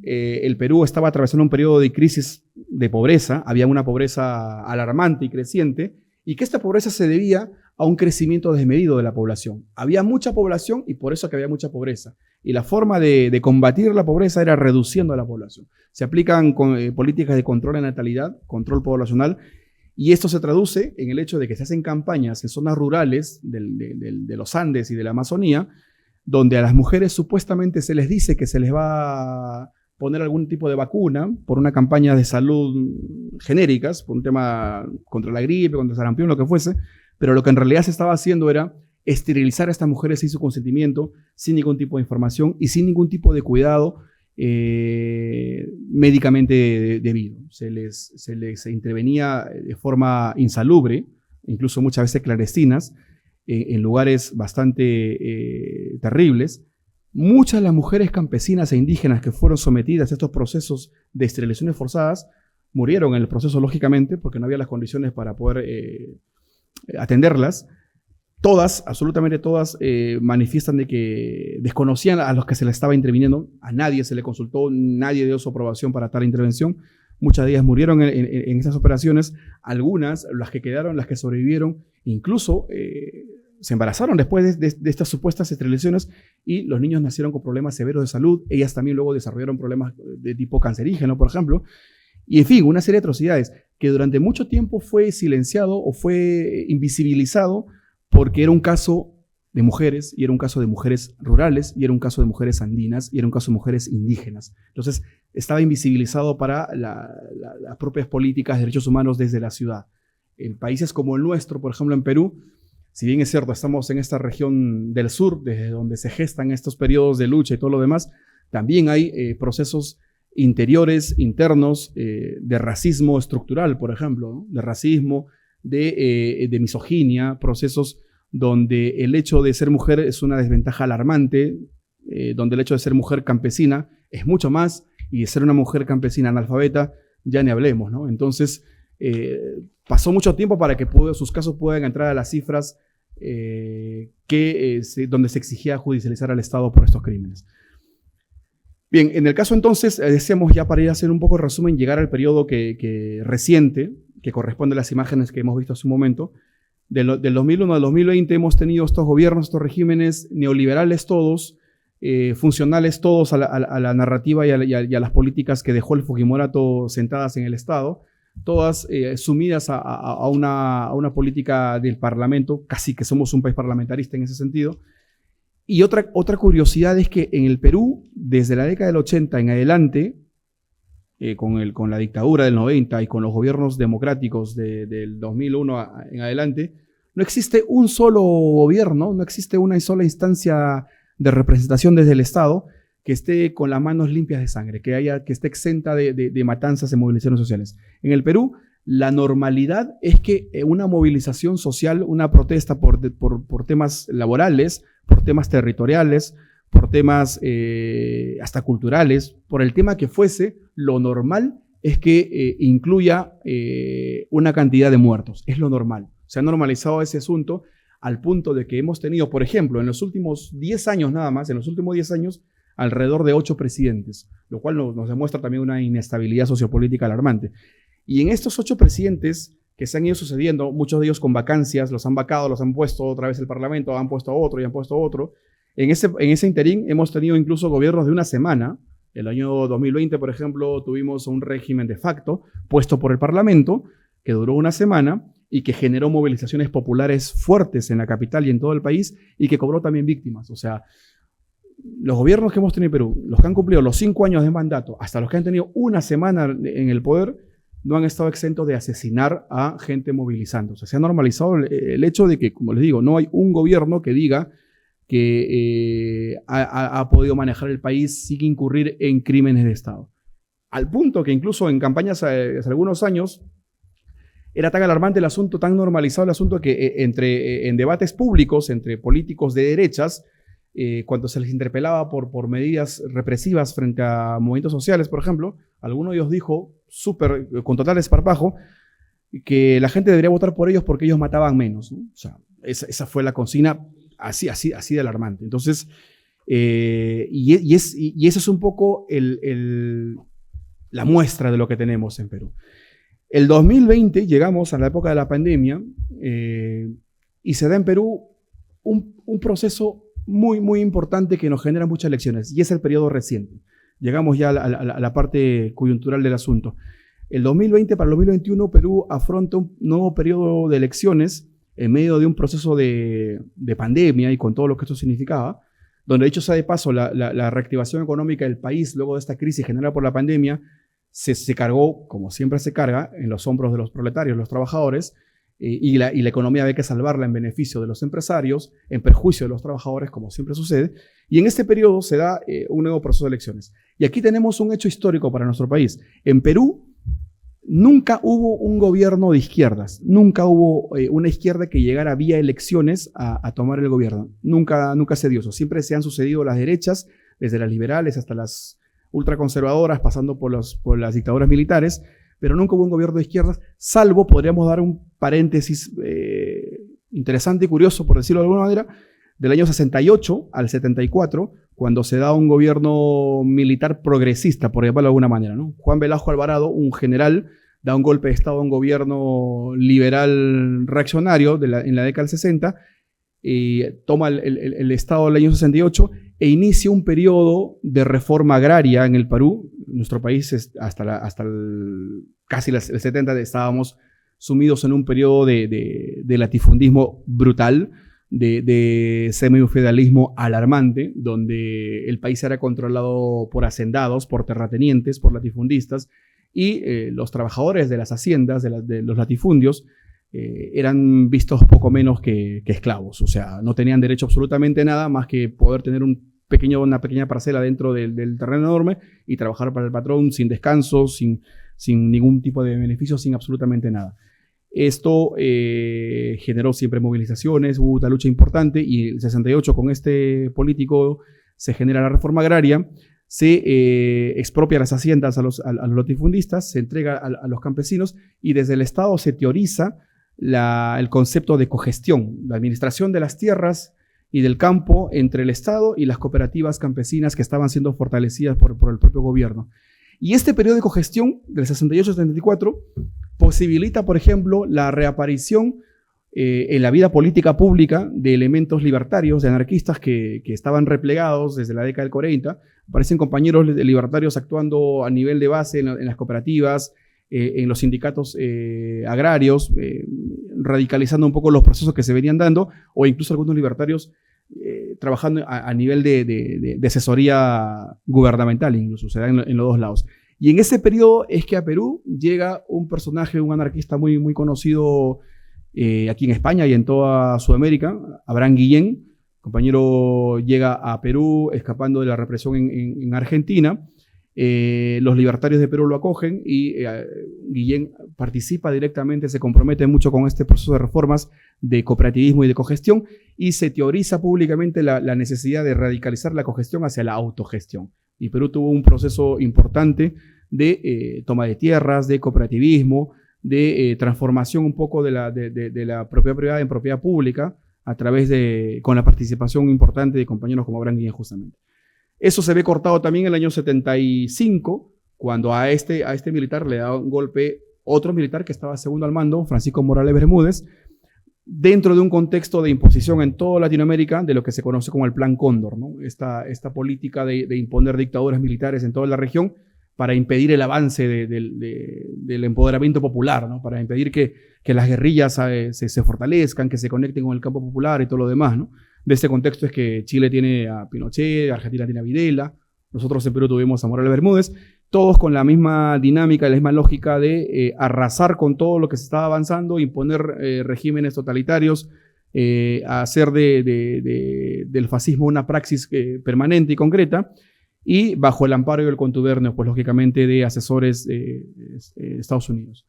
el Perú estaba atravesando un periodo de crisis de pobreza, había una pobreza alarmante y creciente, y que esta pobreza se debía a un crecimiento desmedido de la población. Había mucha población y por eso que había mucha pobreza. Y la forma de combatir la pobreza era reduciendo a la población. Se aplican políticas de control de natalidad, control poblacional, y esto se traduce en el hecho de que se hacen campañas en zonas rurales de los Andes y de la Amazonía, donde a las mujeres supuestamente se les dice que se les va a poner algún tipo de vacuna por una campaña de salud genéricas, por un tema contra la gripe, contra el sarampión, lo que fuese, pero lo que en realidad se estaba haciendo era esterilizar a estas mujeres sin su consentimiento, sin ningún tipo de información y sin ningún tipo de cuidado médicamente debido. Se les intervenía de forma insalubre, incluso muchas veces clandestinas, en lugares bastante terribles. Muchas de las mujeres campesinas e indígenas que fueron sometidas a estos procesos de esterilizaciones forzadas murieron en el proceso, lógicamente, porque no había las condiciones para poder atenderlas. Todas, absolutamente todas, manifiestan de que desconocían a los que se les estaba interviniendo. A nadie se le consultó, nadie dio su aprobación para tal intervención. Muchas de ellas murieron en esas operaciones. Algunas, las que quedaron, las que sobrevivieron, incluso se embarazaron después de estas supuestas esterilizaciones y los niños nacieron con problemas severos de salud. Ellas también luego desarrollaron problemas de tipo cancerígeno, por ejemplo. Y en fin, una serie de atrocidades que durante mucho tiempo fue silenciado o fue invisibilizado porque era un caso de mujeres, y era un caso de mujeres rurales, y era un caso de mujeres andinas, y era un caso de mujeres indígenas. Entonces, estaba invisibilizado para las propias políticas de derechos humanos desde la ciudad. En países como el nuestro, por ejemplo en Perú, si bien es cierto, estamos en esta región del sur, desde donde se gestan estos periodos de lucha y todo lo demás, también hay procesos interiores, internos, de racismo estructural, por ejemplo, ¿no? De racismo, de misoginia, procesos donde el hecho de ser mujer es una desventaja alarmante, donde el hecho de ser mujer campesina es mucho más, y de ser una mujer campesina analfabeta ya ni hablemos, ¿no? Entonces, pasó mucho tiempo para que sus casos puedan entrar a las cifras donde se exigía judicializar al Estado por estos crímenes. Bien, en el caso entonces, decíamos ya para ir a hacer un poco de resumen, llegar al periodo reciente, que corresponde a las imágenes que hemos visto hace un momento. Del 2001 al 2020 hemos tenido estos gobiernos, estos regímenes neoliberales todos, funcionales todos a la narrativa y a las políticas que dejó el Fujimorato sentadas en el Estado, todas sumidas a una política del Parlamento, casi que somos un país parlamentarista en ese sentido. Y otra curiosidad es que en el Perú, desde la década del 80 en adelante, con la dictadura del 90 y con los gobiernos democráticos del 2001 en adelante, no existe un solo gobierno, no existe una sola instancia de representación desde el Estado que esté con las manos limpias de sangre, que esté exenta de matanzas y movilizaciones sociales. En el Perú, la normalidad es que una movilización social, una protesta por temas laborales, por temas territoriales, por temas hasta culturales, por el tema que fuese, lo normal es que incluya una cantidad de muertos. Es lo normal. Se ha normalizado ese asunto al punto de que hemos tenido, por ejemplo, en los últimos 10 años nada más, en los últimos 10 años, alrededor de 8 presidentes, lo cual nos demuestra también una inestabilidad sociopolítica alarmante. Y en estos 8 presidentes que se han ido sucediendo, muchos de ellos con vacancias, los han vacado, los han puesto otra vez el Parlamento, han puesto a otro y han puesto a otro. En ese interín hemos tenido incluso gobiernos de una semana. El año 2020, por ejemplo, tuvimos un régimen de facto puesto por el Parlamento que duró una semana y que generó movilizaciones populares fuertes en la capital y en todo el país y que cobró también víctimas. O sea, los gobiernos que hemos tenido en Perú, los que han cumplido los 5 años de mandato, hasta los que han tenido una semana en el poder, no han estado exentos de asesinar a gente movilizándose. Se ha normalizado el hecho de que, como les digo, no hay un gobierno que diga que ha podido manejar el país sin incurrir en crímenes de Estado. Al punto que incluso en campañas hace algunos años era tan alarmante el asunto, tan normalizado el asunto, que en debates públicos entre políticos de derechas, cuando se les interpelaba por medidas represivas frente a movimientos sociales, por ejemplo, alguno de ellos dijo, con total desparpajo, que la gente debería votar por ellos porque ellos mataban menos, ¿no? O sea, esa fue la consigna así de alarmante. Entonces, y eso es un poco la muestra de lo que tenemos en Perú. El 2020 llegamos a la época de la pandemia y se da en Perú un proceso muy, muy importante que nos genera muchas lecciones, y es el periodo reciente. Llegamos ya a la parte coyuntural del asunto. El 2020 para el 2021 Perú afronta un nuevo periodo de elecciones en medio de un proceso de pandemia y con todo lo que esto significaba, donde dicho sea de paso, la reactivación económica del país luego de esta crisis generada por la pandemia se cargó, como siempre se carga, en los hombros de los proletarios, los trabajadores, y la economía había que salvarla en beneficio de los empresarios, en perjuicio de los trabajadores, como siempre sucede. Y en este periodo se da un nuevo proceso de elecciones. Y aquí tenemos un hecho histórico para nuestro país. En Perú nunca hubo un gobierno de izquierdas, nunca hubo una izquierda que llegara vía elecciones a tomar el gobierno. Nunca se dio eso. Siempre se han sucedido las derechas, desde las liberales hasta las ultraconservadoras, pasando por las dictaduras militares, pero nunca hubo un gobierno de izquierdas, salvo, podríamos dar un paréntesis interesante y curioso, por decirlo de alguna manera, del año 68 al 74, cuando se da un gobierno militar progresista, por llamarlo de alguna manera, ¿no? Juan Velasco Alvarado, un general, da un golpe de Estado a un gobierno liberal reaccionario en la década del 60, toma el Estado del año 68 e inicia un periodo de reforma agraria en el Perú. Nuestro país, casi el 70, estábamos sumidos en un periodo de latifundismo brutal, de semifeudalismo alarmante, donde el país era controlado por hacendados, por terratenientes, por latifundistas, y los trabajadores de las haciendas, de los latifundios, eran vistos poco menos que esclavos. O sea, no tenían derecho a absolutamente nada más que poder tener una pequeña parcela dentro del terreno enorme y trabajar para el patrón sin descanso, sin ningún tipo de beneficio, sin absolutamente nada. Esto generó siempre movilizaciones, hubo una lucha importante, y el 68 con este político se genera la reforma agraria, se expropia las haciendas a los latifundistas, se entrega a los campesinos, y desde el Estado se teoriza el concepto de cogestión, la administración de las tierras y del campo entre el Estado y las cooperativas campesinas que estaban siendo fortalecidas por el propio gobierno. Y este periodo de cogestión del 68 al 74 posibilita, por ejemplo, la reaparición en la vida política pública de elementos libertarios, de anarquistas que estaban replegados desde la década del 40. Aparecen compañeros libertarios actuando a nivel de base en las cooperativas, en los sindicatos agrarios, radicalizando un poco los procesos que se venían dando, o incluso algunos libertarios trabajando a nivel de asesoría gubernamental, incluso se da en los dos lados. Y en ese periodo es que a Perú llega un personaje, un anarquista muy, muy conocido aquí en España y en toda Sudamérica, Abraham Guillén. El compañero llega a Perú escapando de la represión en Argentina. Los libertarios de Perú lo acogen y Guillén participa directamente, se compromete mucho con este proceso de reformas de cooperativismo y de cogestión, y se teoriza públicamente la necesidad de radicalizar la cogestión hacia la autogestión. Y Perú tuvo un proceso importante de toma de tierras, de cooperativismo, de transformación un poco de la propiedad privada en propiedad pública, con la participación importante de compañeros como Abraham Guillén justamente. Eso se ve cortado también en el año 75, cuando a este militar le da un golpe otro militar que estaba segundo al mando, Francisco Morales Bermúdez, dentro de un contexto de imposición en toda Latinoamérica de lo que se conoce como el Plan Cóndor, ¿no? Esta política de imponer dictaduras militares en toda la región para impedir el avance del empoderamiento popular, ¿no? Para impedir que las guerrillas se fortalezcan, que se conecten con el campo popular y todo lo demás, ¿no? de este contexto es que Chile tiene a Pinochet, Argentina tiene a Videla, nosotros en Perú tuvimos a Morales Bermúdez, todos con la misma dinámica, la misma lógica de arrasar con todo lo que se estaba avanzando, imponer regímenes totalitarios, hacer del fascismo una praxis permanente y concreta, y bajo el amparo y el contubernio, pues lógicamente, de asesores de Estados Unidos.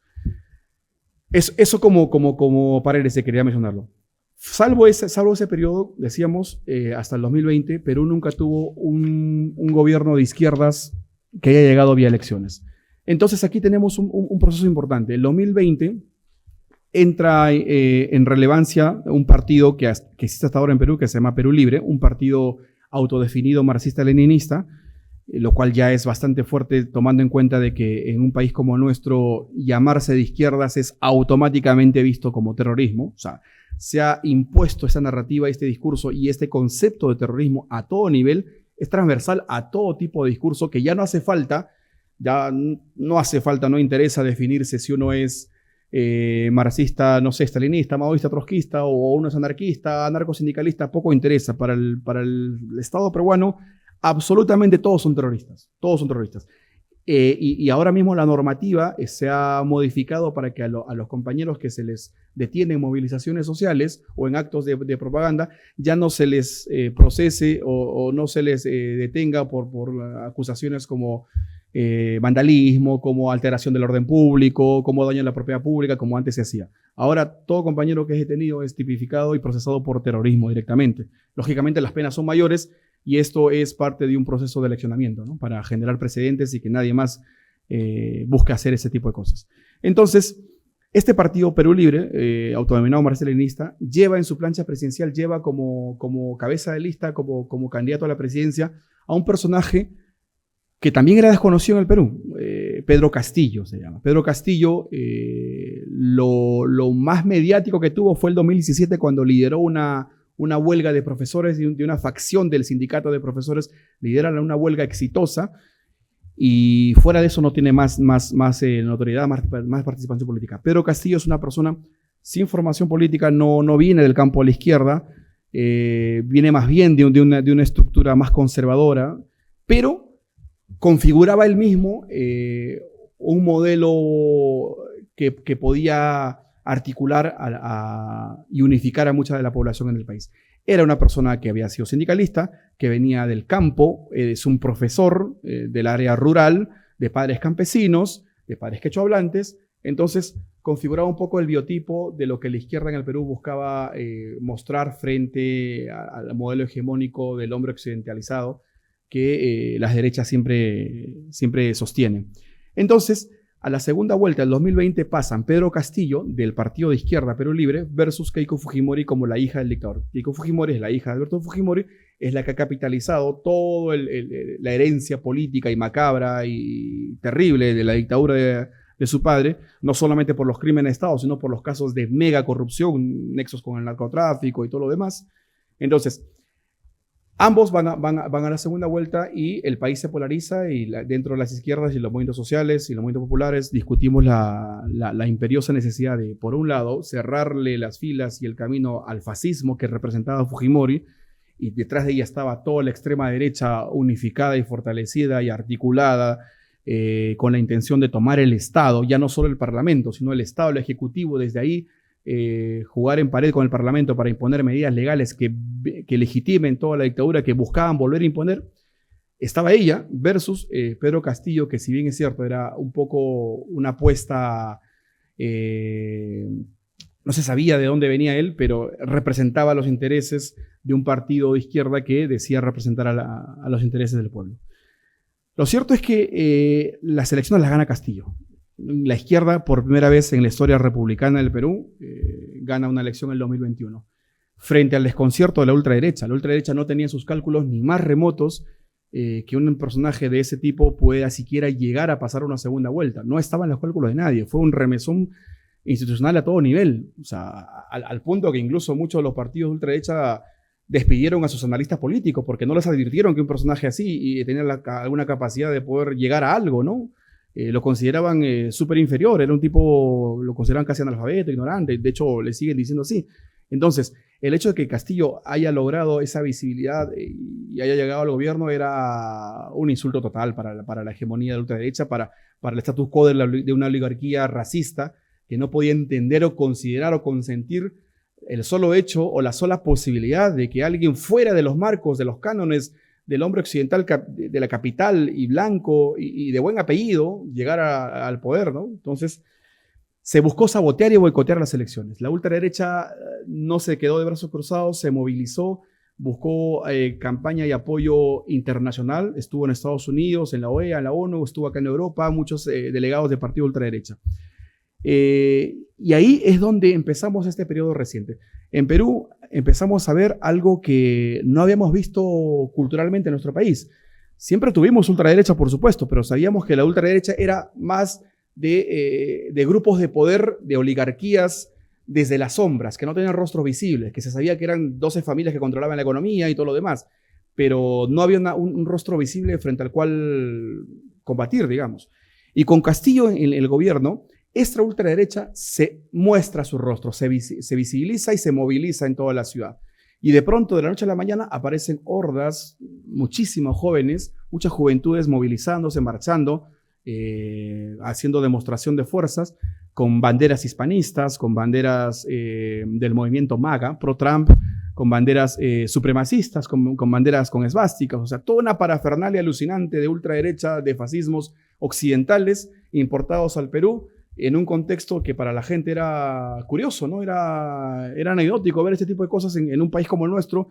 Eso como paréntesis quería mencionarlo. Salvo ese periodo, decíamos, hasta el 2020, Perú nunca tuvo un gobierno de izquierdas que haya llegado vía elecciones. Entonces aquí tenemos un proceso importante. En 2020 entra en relevancia un partido que existe hasta ahora en Perú, que se llama Perú Libre, un partido autodefinido marxista-leninista, lo cual ya es bastante fuerte tomando en cuenta de que en un país como nuestro llamarse de izquierdas es automáticamente visto como terrorismo. O sea, se ha impuesto esta narrativa, este discurso y este concepto de terrorismo a todo nivel, es transversal a todo tipo de discurso que ya no hace falta, no interesa definirse si uno es marxista, no sé, stalinista, maoísta, trotskista, o uno es anarquista, anarcosindicalista, poco interesa. Para el Estado peruano, absolutamente todos son terroristas, y ahora mismo la normativa se ha modificado para que a los compañeros que se les detiene en movilizaciones sociales o en actos de propaganda, ya no se les procese o no se les detenga por acusaciones como vandalismo, como alteración del orden público, como daño a la propiedad pública, como antes se hacía. Ahora todo compañero que es detenido es tipificado y procesado por terrorismo directamente. Lógicamente las penas son mayores, y esto es parte de un proceso de eleccionamiento, ¿no? Para generar precedentes y que nadie más busque hacer ese tipo de cosas. Entonces, este partido Perú Libre, autodenominado marxista-leninista, lleva en su plancha presidencial, lleva como cabeza de lista, como candidato a la presidencia, a un personaje que también era desconocido en el Perú, Pedro Castillo se llama. Pedro Castillo, lo más mediático que tuvo fue el 2017 cuando lideró una huelga de profesores, de una facción del sindicato de profesores, lideran una huelga exitosa, y fuera de eso no tiene más notoriedad, más participación política. Pedro Castillo es una persona sin formación política, no viene del campo de la izquierda, viene más bien de una estructura más conservadora, pero configuraba él mismo un modelo que podía articular y unificar a mucha de la población en el país. Era una persona que había sido sindicalista, que venía del campo, es un profesor del área rural, de padres campesinos, de padres quechohablantes. Entonces configuraba un poco el biotipo de lo que la izquierda en el Perú buscaba mostrar frente al modelo hegemónico del hombre occidentalizado que las derechas siempre sostienen. Entonces, a la segunda vuelta, del 2020, pasan Pedro Castillo, del partido de izquierda Perú Libre, versus Keiko Fujimori como la hija del dictador. Keiko Fujimori es la hija de Alberto Fujimori, es la que ha capitalizado toda la herencia política y macabra y terrible de la dictadura de su padre, no solamente por los crímenes de Estado, sino por los casos de mega corrupción, nexos con el narcotráfico y todo lo demás. Entonces, ambos van a la segunda vuelta y el país se polariza, y dentro de las izquierdas y los movimientos sociales y los movimientos populares discutimos la imperiosa necesidad de, por un lado, cerrarle las filas y el camino al fascismo que representaba Fujimori, y detrás de ella estaba toda la extrema derecha unificada y fortalecida y articulada con la intención de tomar el Estado, ya no solo el Parlamento, sino el Estado, el Ejecutivo, desde ahí jugar en pared con el Parlamento para imponer medidas legales que legitimen toda la dictadura que buscaban volver a imponer. Estaba ella versus Pedro Castillo, que si bien es cierto era un poco una apuesta, no se sabía de dónde venía él, pero representaba los intereses de un partido de izquierda que decía representar a los intereses del pueblo. Lo cierto es que las elecciones las gana Castillo. La izquierda, por primera vez en la historia republicana del Perú, gana una elección en el 2021, frente al desconcierto de la ultraderecha. La ultraderecha no tenía sus cálculos ni más remotos que un personaje de ese tipo pueda siquiera llegar a pasar una segunda vuelta. No estaba en los cálculos de nadie, fue un remesón institucional a todo nivel, o sea, al punto que incluso muchos de los partidos de ultraderecha despidieron a sus analistas políticos porque no les advirtieron que un personaje así tenía alguna capacidad de poder llegar a algo, ¿no? Lo consideraban súper inferior, era un tipo, lo consideraban casi analfabeto, ignorante, de hecho le siguen diciendo así. Entonces, el hecho de que Castillo haya logrado esa visibilidad y haya llegado al gobierno era un insulto total para la hegemonía de la ultraderecha, para el status quo de una oligarquía racista que no podía entender o considerar o consentir el solo hecho o la sola posibilidad de que alguien fuera de los marcos, de los cánones del hombre occidental de la capital y blanco y de buen apellido llegara al poder, ¿no? Entonces, se buscó sabotear y boicotear las elecciones. La ultraderecha no se quedó de brazos cruzados, se movilizó, buscó campaña y apoyo internacional, estuvo en Estados Unidos, en la OEA, en la ONU, estuvo acá en Europa, muchos delegados de partido ultraderecha. Y ahí es donde empezamos este periodo reciente. En Perú empezamos a ver algo que no habíamos visto culturalmente en nuestro país. Siempre tuvimos ultraderecha, por supuesto, pero sabíamos que la ultraderecha era más de grupos de poder, de oligarquías desde las sombras, que no tenían rostros visibles, que se sabía que eran 12 familias que controlaban la economía y todo lo demás, pero no había un rostro visible frente al cual combatir, digamos. Y con Castillo en el gobierno, esta ultraderecha se muestra su rostro, se visibiliza y se moviliza en toda la ciudad. Y de pronto, de la noche a la mañana, aparecen hordas, muchísimos jóvenes, muchas juventudes movilizándose, marchando, haciendo demostración de fuerzas, con banderas hispanistas, con banderas del movimiento MAGA, pro-Trump, con banderas supremacistas, con banderas con esvásticas, o sea, toda una parafernalia alucinante de ultraderecha, de fascismos occidentales importados al Perú, en un contexto que para la gente era curioso, ¿no? Era anecdótico ver este tipo de cosas en un país como el nuestro,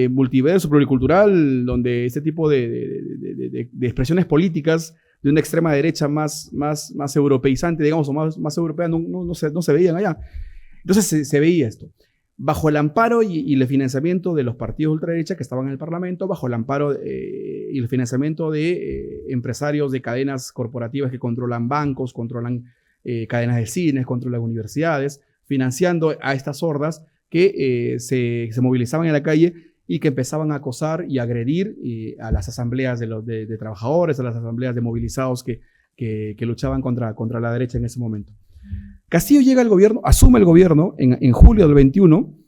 multiverso, pluricultural, donde este tipo de expresiones políticas de una extrema derecha más europeizante, digamos, o más europea, no se veían allá. Entonces se veía esto. Bajo el amparo y el financiamiento de los partidos ultraderecha que estaban en el Parlamento, bajo el amparo y el financiamiento de empresarios de cadenas corporativas que controlan bancos, controlan cadenas de cines, controlan universidades, financiando a estas hordas que se movilizaban en la calle y que empezaban a acosar y agredir a las asambleas de trabajadores, a las asambleas de movilizados que luchaban contra la derecha en ese momento. Castillo llega al gobierno, asume el gobierno en julio del 21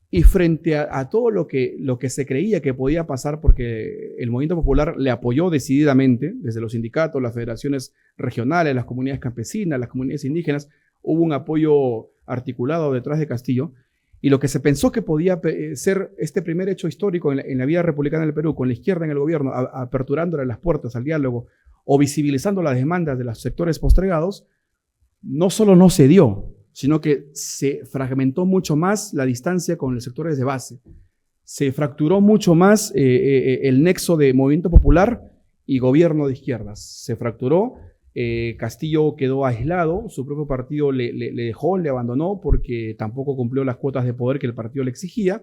y frente a todo lo que se creía que podía pasar, porque el movimiento popular le apoyó decididamente, desde los sindicatos, las federaciones regionales, las comunidades campesinas, las comunidades indígenas, hubo un apoyo articulado detrás de Castillo. Y lo que se pensó que podía ser este primer hecho histórico en la vida republicana del Perú, con la izquierda en el gobierno, aperturándole las puertas al diálogo o visibilizando las demandas de los sectores postergados, no solo no se dio, sino que se fragmentó mucho más la distancia con los sectores de base. Se fracturó mucho más el nexo de movimiento popular y gobierno de izquierdas. Se fracturó. Castillo quedó aislado, su propio partido le dejó, le abandonó porque tampoco cumplió las cuotas de poder que el partido le exigía.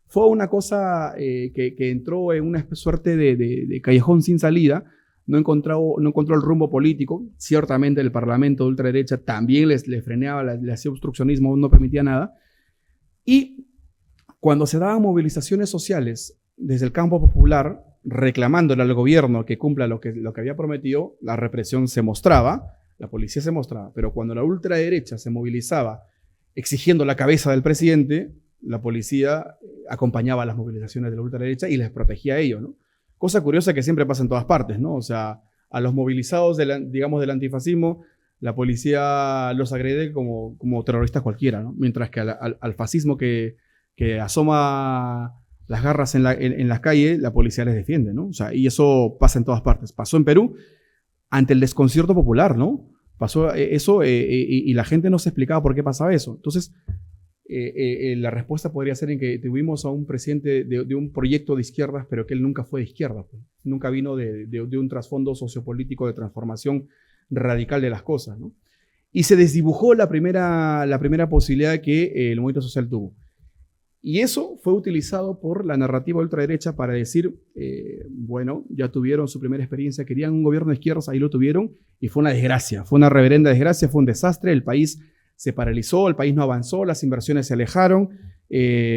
Fue una cosa que entró en una suerte de callejón sin salida, no encontró el rumbo político. Ciertamente el Parlamento de ultraderecha también le frenaba, le hacía obstruccionismo, no permitía nada. Y cuando se daban movilizaciones sociales desde el campo popular, reclamándole al gobierno que cumpla lo que había prometido, la represión se mostraba, la policía se mostraba, pero cuando la ultraderecha se movilizaba exigiendo la cabeza del presidente, la policía acompañaba las movilizaciones de la ultraderecha y les protegía a ellos, ¿no? Cosa curiosa que siempre pasa en todas partes, ¿no? O sea, a los movilizados del antifascismo, la policía los agrede como terroristas cualquiera, ¿no? Mientras que al fascismo que asoma las garras en las calles, la policía les defiende, ¿no? O sea, y eso pasa en todas partes. Pasó en Perú ante el desconcierto popular, ¿no? Pasó eso y la gente no se explicaba por qué pasaba eso. Entonces, la respuesta podría ser en que tuvimos a un presidente de un proyecto de izquierdas, pero que él nunca fue de izquierda, pues. Nunca vino de un trasfondo sociopolítico de transformación radical de las cosas, ¿no? Y se desdibujó la primera posibilidad que el movimiento social tuvo. Y eso fue utilizado por la narrativa ultraderecha para decir, bueno, ya tuvieron su primera experiencia, querían un gobierno de izquierdas, ahí lo tuvieron, y fue una desgracia, fue una reverenda desgracia, fue un desastre, el país se paralizó, el país no avanzó, las inversiones se alejaron,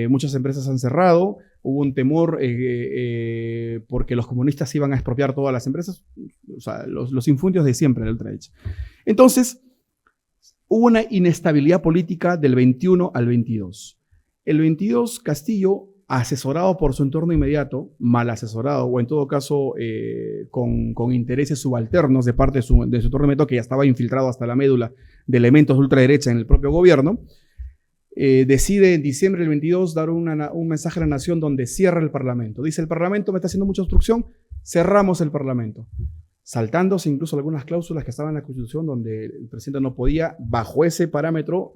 muchas empresas han cerrado, hubo un temor porque los comunistas iban a expropiar todas las empresas, o sea, los infundios de siempre de la ultraderecha. Entonces, hubo una inestabilidad política del 21 al 22. El 22, Castillo, asesorado por su entorno inmediato, mal asesorado, o en todo caso con intereses subalternos de parte de su entorno inmediato, que ya estaba infiltrado hasta la médula de elementos de ultraderecha en el propio gobierno, decide en diciembre del 22 dar un mensaje a la nación donde cierra el Parlamento. Dice, el Parlamento me está haciendo mucha obstrucción, cerramos el Parlamento. Saltándose incluso algunas cláusulas que estaban en la Constitución donde el presidente no podía, bajo ese parámetro,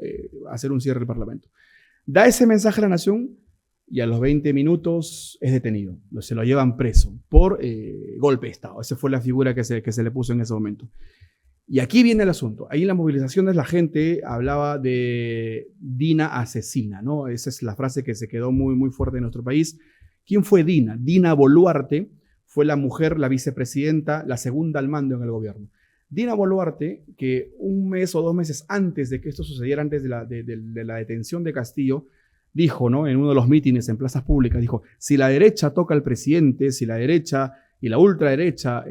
hacer un cierre del Parlamento. Da ese mensaje a la nación y a los 20 minutos es detenido. Se lo llevan preso por golpe de Estado. Esa fue la figura que se le puso en ese momento. Y aquí viene el asunto. Ahí en las movilizaciones la gente hablaba de Dina asesina, ¿no? Esa es la frase que se quedó muy, muy fuerte en nuestro país. ¿Quién fue Dina? Dina Boluarte fue la mujer, la vicepresidenta, la segunda al mando en el gobierno. Dina Boluarte, que un mes o 2 meses antes de que esto sucediera, antes de la detención de Castillo, dijo, ¿no?, en uno de los mítines en plazas públicas, dijo, si la derecha toca al presidente, si la derecha y la ultraderecha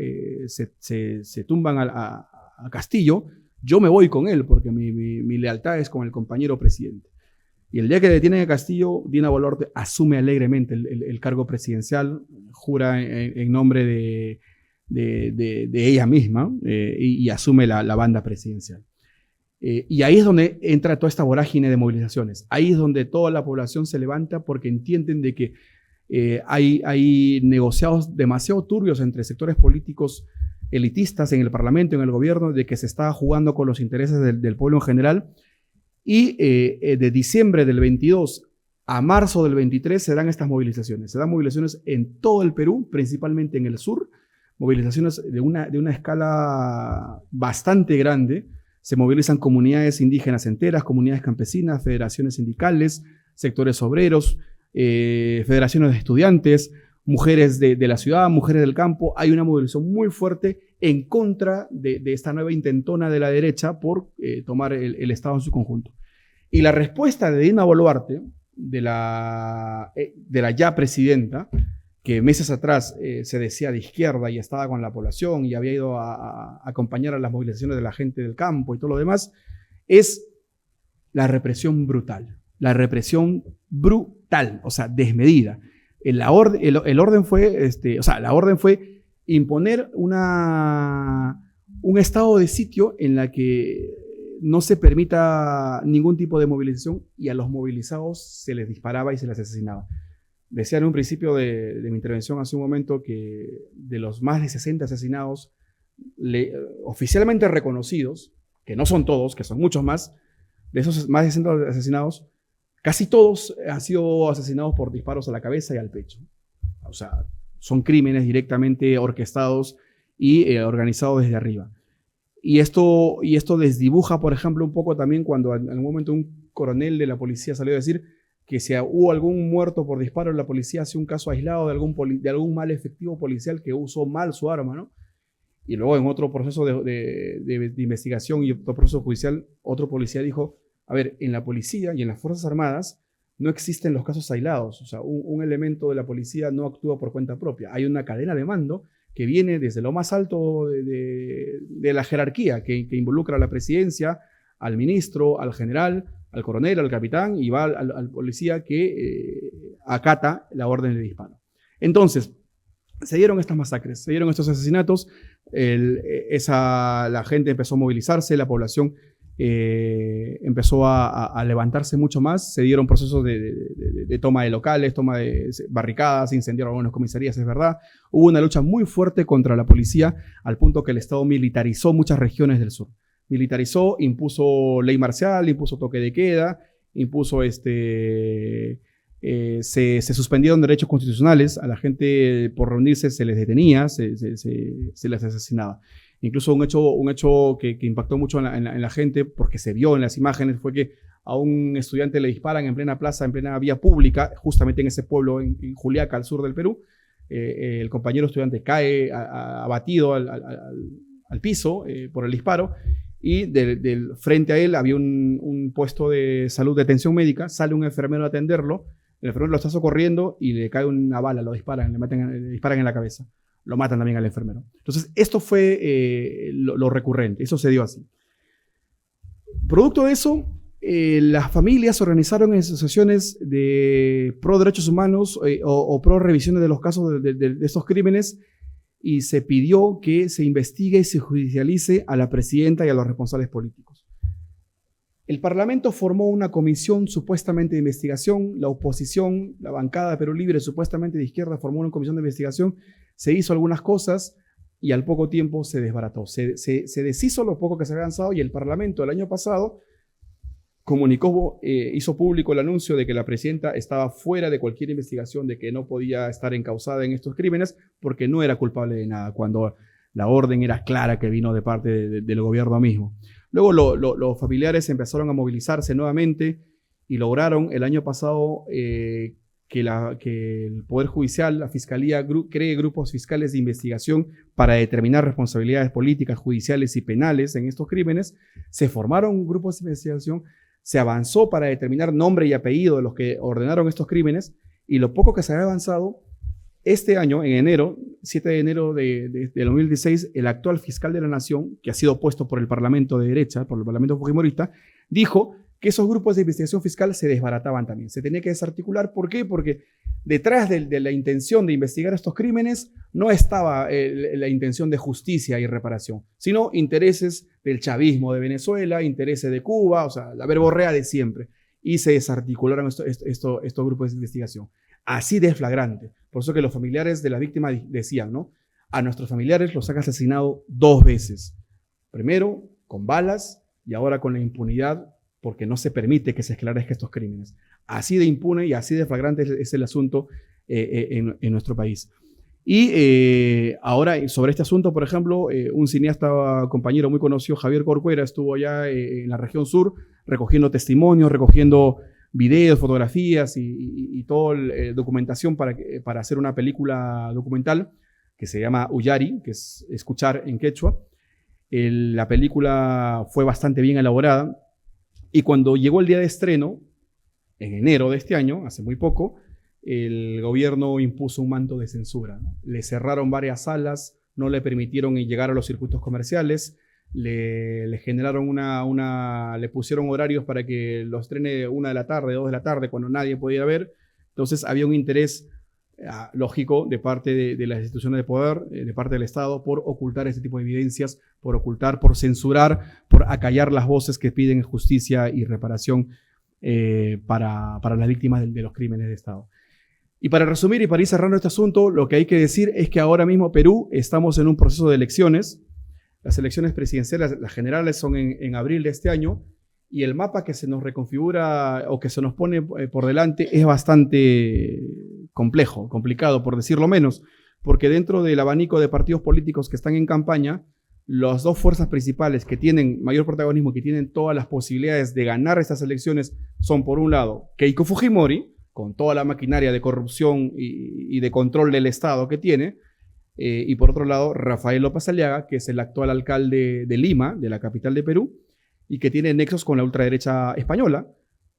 se tumban a Castillo, yo me voy con él, porque mi lealtad es con el compañero presidente. Y el día que detienen a Castillo, Dina Boluarte asume alegremente el cargo presidencial, jura en nombre de ella misma y asume la banda presidencial. Y ahí es donde entra toda esta vorágine de movilizaciones. Ahí es donde toda la población se levanta porque entienden de que hay negociados demasiado turbios entre sectores políticos elitistas en el Parlamento, en el gobierno, de que se está jugando con los intereses del pueblo en general. Y de diciembre del 22 a marzo del 23 se dan estas movilizaciones. Se dan movilizaciones en todo el Perú, principalmente en el sur, movilizaciones de una escala bastante grande. Se movilizan comunidades indígenas enteras, comunidades campesinas, federaciones sindicales, sectores obreros, federaciones de estudiantes, mujeres de la ciudad, mujeres del campo. Hay una movilización muy fuerte en contra de esta nueva intentona de la derecha por tomar el Estado en su conjunto. Y la respuesta de Dina Boluarte, de la ya presidenta, que meses atrás se decía de izquierda y estaba con la población y había ido a acompañar a las movilizaciones de la gente del campo y todo lo demás, es la represión brutal. La represión brutal, o sea, desmedida. La orden fue imponer un estado de sitio en la que no se permita ningún tipo de movilización y a los movilizados se les disparaba y se les asesinaba. Decía en un principio de mi intervención hace un momento que de los más de 60 asesinados oficialmente reconocidos, que no son todos, que son muchos más, de esos más de 60 asesinados, casi todos han sido asesinados por disparos a la cabeza y al pecho. O sea, son crímenes directamente orquestados y organizados desde arriba. Y esto desdibuja, por ejemplo, un poco también cuando en un momento un coronel de la policía salió a decir que si hubo algún muerto por disparo en la policía, hace un caso aislado de algún mal efectivo policial que usó mal su arma, ¿no? Y luego en otro proceso de investigación y otro proceso judicial, otro policía dijo, a ver, en la policía y en las Fuerzas Armadas no existen los casos aislados. O sea, un elemento de la policía no actúa por cuenta propia. Hay una cadena de mando que viene desde lo más alto de la jerarquía, que involucra a la presidencia, al ministro, al general, al coronel, al capitán, y va al policía que acata la orden de disparo. Entonces, se dieron estas masacres, se dieron estos asesinatos, la gente empezó a movilizarse, la población empezó a levantarse mucho más, se dieron procesos de toma de locales, toma de barricadas, se incendiaron algunas comisarías, es verdad. Hubo una lucha muy fuerte contra la policía, al punto que el Estado militarizó muchas regiones del sur. Militarizó, impuso ley marcial, impuso toque de queda, impuso se suspendieron derechos constitucionales, a la gente por reunirse se les detenía, se les asesinaba. Incluso un hecho que impactó mucho en la gente, porque se vio en las imágenes, fue que a un estudiante le disparan en plena plaza, en plena vía pública, justamente en ese pueblo, en Juliaca, al sur del Perú. El compañero estudiante cae abatido al piso por el disparo, y frente a él había un puesto de salud de atención médica, sale un enfermero a atenderlo, el enfermero lo está socorriendo y le cae una bala, le disparan en la cabeza. Lo matan también al enfermero. Entonces, esto fue lo recurrente, eso se dio así. Producto de eso, las familias organizaron asociaciones de pro derechos humanos o pro revisiones de los casos de estos crímenes, y se pidió que se investigue y se judicialice a la presidenta y a los responsables políticos. El Parlamento formó una comisión supuestamente de investigación, la oposición, la bancada de Perú Libre, supuestamente de izquierda, formó una comisión de investigación, se hizo algunas cosas y al poco tiempo se desbarató. Se deshizo lo poco que se había avanzado, y el Parlamento el año pasado comunicó, hizo público el anuncio de que la presidenta estaba fuera de cualquier investigación, de que no podía estar encausada en estos crímenes porque no era culpable de nada, cuando la orden era clara que vino de parte del gobierno mismo. Luego los familiares empezaron a movilizarse nuevamente y lograron el año pasado que el Poder Judicial, la Fiscalía, cree grupos fiscales de investigación para determinar responsabilidades políticas, judiciales y penales en estos crímenes. Se formaron grupos de investigación, se avanzó para determinar nombre y apellido de los que ordenaron estos crímenes, y lo poco que se había avanzado, este año, en enero, 7 de enero de 2016, el actual fiscal de la Nación, que ha sido puesto por el Parlamento de derecha, por el Parlamento fujimorista, dijo que esos grupos de investigación fiscal se desbarataban también. Se tenía que desarticular. ¿Por qué? Porque detrás de la intención de investigar estos crímenes no estaba la intención de justicia y reparación, sino intereses del chavismo de Venezuela, intereses de Cuba, o sea, la verborrea de siempre. Y se desarticularon estos grupos de investigación. Así de flagrante. Por eso que los familiares de la víctima decían, ¿no? A nuestros familiares los han asesinado 2 veces. Primero con balas y ahora con la impunidad, porque no se permite que se esclarezcan estos crímenes. Así de impune y así de flagrante es el asunto en nuestro país. Y ahora, sobre este asunto, por ejemplo, un cineasta compañero muy conocido, Javier Corcuera, estuvo allá en la región sur recogiendo testimonios, recogiendo videos, fotografías y toda documentación para hacer una película documental que se llama Uyari, que es escuchar en quechua. La película fue bastante bien elaborada, y cuando llegó el día de estreno, en enero de este año, hace muy poco, el gobierno impuso un manto de censura, ¿no? Le cerraron varias salas, no le permitieron llegar a los circuitos comerciales, le generaron le pusieron horarios para que los estrene 1 de la tarde, 2 de la tarde, cuando nadie podía ver. Entonces había un interés lógico de parte de las instituciones de poder, de parte del Estado, por ocultar este tipo de evidencias, por ocultar, por censurar, por acallar las voces que piden justicia y reparación para las víctimas de los crímenes de Estado. Y para resumir y para ir cerrando este asunto, lo que hay que decir es que ahora mismo Perú estamos en un proceso de elecciones. Las elecciones presidenciales, las generales, son en abril de este año, y el mapa que se nos reconfigura o que se nos pone por delante es bastante complicado, por decirlo menos, porque dentro del abanico de partidos políticos que están en campaña, las 2 fuerzas principales que tienen mayor protagonismo, que tienen todas las posibilidades de ganar estas elecciones, son, por un lado, Keiko Fujimori, con toda la maquinaria de corrupción y de control del Estado que tiene, y por otro lado, Rafael López Aliaga, que es el actual alcalde de Lima, de la capital de Perú, y que tiene nexos con la ultraderecha española,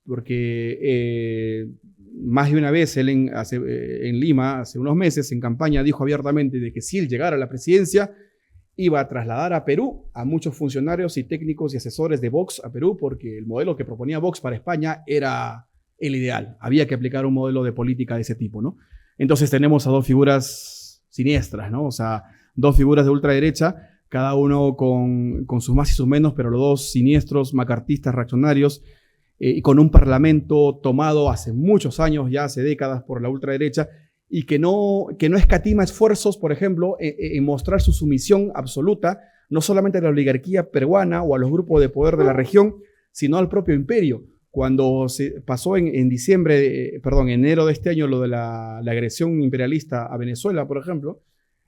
porque más de una vez él en Lima, hace unos meses, en campaña, dijo abiertamente de que si él llegara a la presidencia, iba a trasladar a Perú a muchos funcionarios y técnicos y asesores de Vox a Perú, porque el modelo que proponía Vox para España era el ideal. Había que aplicar un modelo de política de ese tipo, ¿no? Entonces tenemos a 2 figuras siniestras, ¿no? O sea, 2 figuras de ultraderecha, cada uno con sus más y sus menos, pero los 2 siniestros, macartistas, reaccionarios, y con un parlamento tomado hace muchos años, ya hace décadas, por la ultraderecha, y que no escatima esfuerzos, por ejemplo, en mostrar su sumisión absoluta, no solamente a la oligarquía peruana o a los grupos de poder de la región, sino al propio imperio. Cuando se pasó en enero de este año, lo de la agresión imperialista a Venezuela, por ejemplo,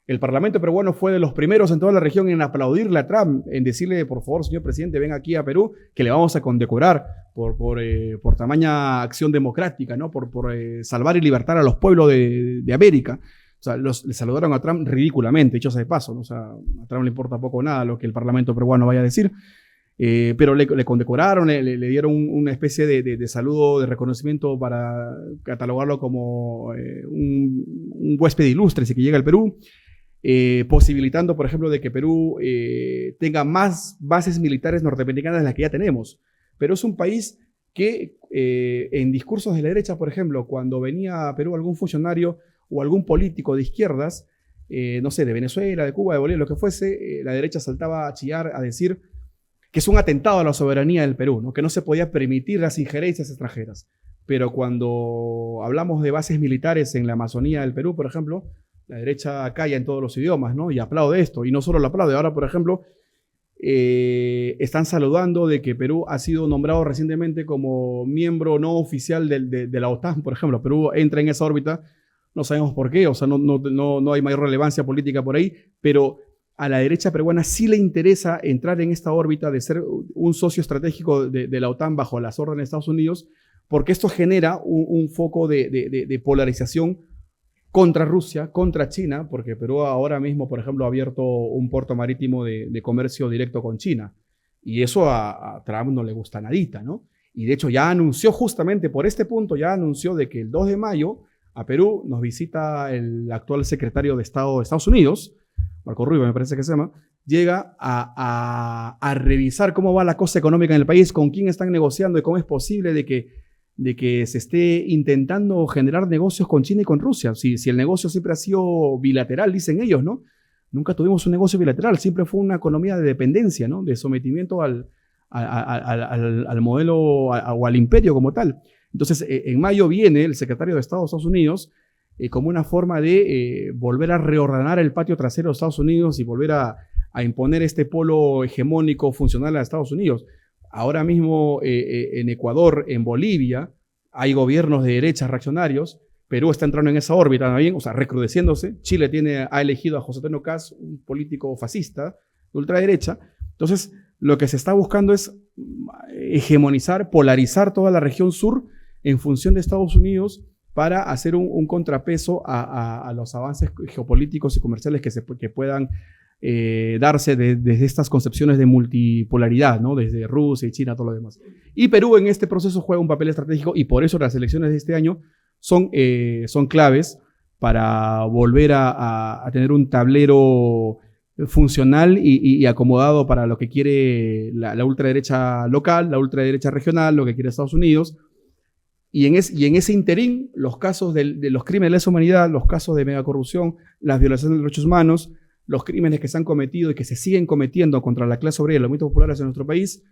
el Parlamento peruano fue de los primeros en toda la región en aplaudirle a Trump, en decirle, por favor, señor presidente, ven aquí a Perú, que le vamos a condecorar por tamaña acción democrática, ¿no? por salvar y libertar a los pueblos de América. O sea, le saludaron a Trump ridículamente, dicho sea de paso, ¿no? O sea, a Trump le importa poco o nada lo que el Parlamento peruano vaya a decir. Pero le condecoraron, le dieron una especie de saludo, de reconocimiento, para catalogarlo como un huésped ilustre, si que llega al Perú. Posibilitando, por ejemplo, de que Perú tenga más bases militares norteamericanas de las que ya tenemos. pero es un país que en discursos de la derecha, por ejemplo, cuando venía a Perú algún funcionario o algún político de izquierdas, no sé, de Venezuela, de Cuba, de Bolivia, lo que fuese, la derecha saltaba a chillar, a decir que es un atentado a la soberanía del Perú, ¿no? Que no se podía permitir las injerencias extranjeras. Pero cuando hablamos de bases militares en la Amazonía del Perú, por ejemplo, la derecha calla en todos los idiomas, ¿no? Y aplaude esto. Y no solo lo aplaude, ahora, por ejemplo, están saludando de que Perú ha sido nombrado recientemente como miembro no oficial de la OTAN, por ejemplo. Perú entra en esa órbita, no sabemos por qué, o sea, no hay mayor relevancia política por ahí, pero a la derecha peruana sí le interesa entrar en esta órbita de ser un socio estratégico de la OTAN bajo las órdenes de Estados Unidos, porque esto genera un foco de polarización contra Rusia, contra China, porque Perú ahora mismo, por ejemplo, ha abierto un puerto marítimo de comercio directo con China. Y eso a Trump no le gusta nadita, ¿no? Y de hecho ya anunció justamente por este punto, ya anunció de que el 2 de mayo a Perú nos visita el actual secretario de Estado de Estados Unidos, Marco Rubio me parece que se llama, llega a revisar cómo va la cosa económica en el país, con quién están negociando y cómo es posible de que se esté intentando generar negocios con China y con Rusia. Si el negocio siempre ha sido bilateral, dicen ellos, ¿no? Nunca tuvimos un negocio bilateral, siempre fue una economía de dependencia, ¿no? De sometimiento al modelo o al imperio como tal. Entonces, en mayo viene el secretario de Estado de Estados Unidos como una forma de volver a reordenar el patio trasero de Estados Unidos y volver a imponer este polo hegemónico funcional a Estados Unidos. Ahora mismo en Ecuador, en Bolivia, hay gobiernos de derecha reaccionarios. Perú está entrando en esa órbita también, o sea, recrudeciéndose. Chile ha elegido a José Antonio Kaz, un político fascista de ultraderecha. Entonces, lo que se está buscando es hegemonizar, polarizar toda la región sur en función de Estados Unidos para hacer un contrapeso a los avances geopolíticos y comerciales que puedan darse desde estas concepciones de multipolaridad, ¿no? Desde Rusia y China, todo lo demás. Y Perú en este proceso juega un papel estratégico y por eso las elecciones de este año son claves para volver a tener un tablero funcional y acomodado para lo que quiere la ultraderecha local, la ultraderecha regional, lo que quiere Estados Unidos. Y en ese interín, los casos de los crímenes de lesa humanidad, los casos de megacorrupción, las violaciones de derechos humanos, los crímenes que se han cometido y que se siguen cometiendo contra la clase obrera y los movimientos populares en nuestro país,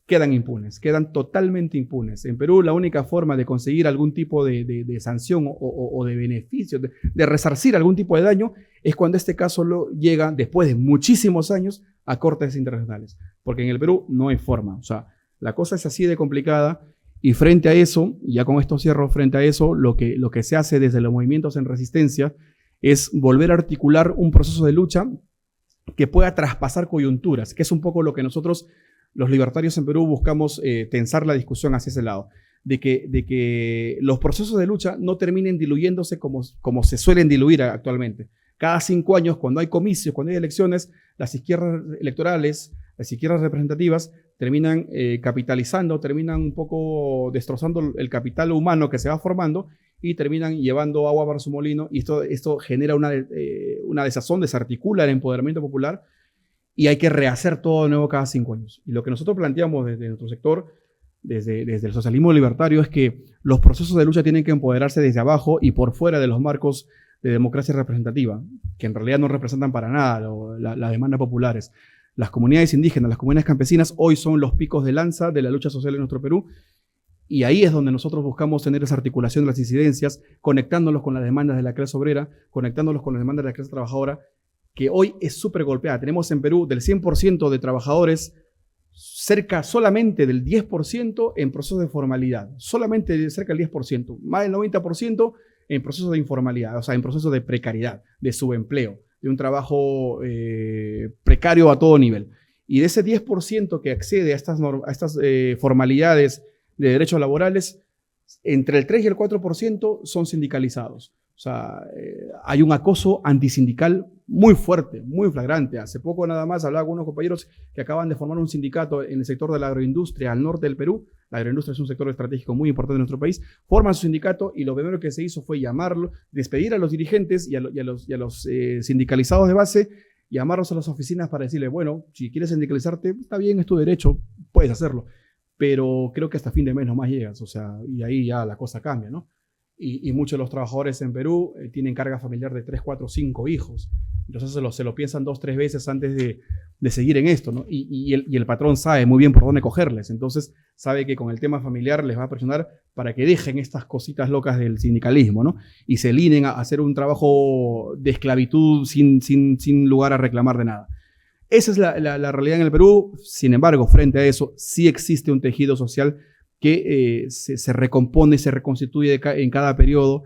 quedan impunes, quedan totalmente impunes. En Perú, la única forma de conseguir algún tipo de sanción o de beneficio, de resarcir algún tipo de daño, es cuando este caso llega, después de muchísimos años, a cortes internacionales. Porque en el Perú no hay forma. O sea, la cosa es así de complicada. Y frente a eso, ya con esto cierro, frente a eso, lo que se hace desde los movimientos en resistencia es volver a articular un proceso de lucha que pueda traspasar coyunturas, que es un poco lo que nosotros, los libertarios en Perú, buscamos tensar la discusión hacia ese lado, de que los procesos de lucha no terminen diluyéndose como se suelen diluir actualmente. Cada 5 años, cuando hay comicios, cuando hay elecciones, las izquierdas electorales, las izquierdas representativas terminan capitalizando, terminan un poco destrozando el capital humano que se va formando y terminan llevando agua para su molino, y esto genera una desazón, desarticula el empoderamiento popular y hay que rehacer todo de nuevo cada 5 años. Y lo que nosotros planteamos desde nuestro sector, desde el socialismo libertario, es que los procesos de lucha tienen que empoderarse desde abajo y por fuera de los marcos de democracia representativa, que en realidad no representan para nada las demandas populares. Las comunidades indígenas, las comunidades campesinas hoy son los picos de lanza de la lucha social en nuestro Perú, y ahí es donde nosotros buscamos tener esa articulación de las incidencias, conectándolos con las demandas de la clase obrera, conectándolos con las demandas de la clase trabajadora, que hoy es súper golpeada. Tenemos en Perú del 100% de trabajadores, cerca solamente del 10% en procesos de formalidad, solamente cerca del 10%, más del 90% en procesos de informalidad, o sea, en procesos de precariedad, de subempleo, de un trabajo precario a todo nivel. Y de ese 10% que accede a estas formalidades de derechos laborales, entre el 3 y el 4% son sindicalizados. O sea, hay un acoso antisindical muy fuerte, muy flagrante. Hace poco nada más hablaba con unos compañeros que acaban de formar un sindicato en el sector de la agroindustria al norte del Perú. La agroindustria es un sector estratégico muy importante en nuestro país. Forman su sindicato y lo primero que se hizo fue llamarlo, despedir a los dirigentes y a los sindicalizados de base, llamarlos a las oficinas para decirles, bueno, si quieres sindicalizarte, está bien, es tu derecho, puedes hacerlo. pero creo que hasta fin de mes nomás llegas, o sea, y ahí ya la cosa cambia, ¿no? Y muchos de los trabajadores en Perú tienen carga familiar de 3, 4, 5 hijos. Entonces se lo piensan 2, 3 veces antes de seguir en esto, ¿no? Y el patrón sabe muy bien por dónde cogerles. Entonces sabe que con el tema familiar les va a presionar para que dejen estas cositas locas del sindicalismo, ¿no? Y se alineen a hacer un trabajo de esclavitud sin lugar a reclamar de nada. Esa es la realidad en el Perú. Sin embargo, frente a eso, sí existe un tejido social que se recompone, se reconstituye en cada periodo.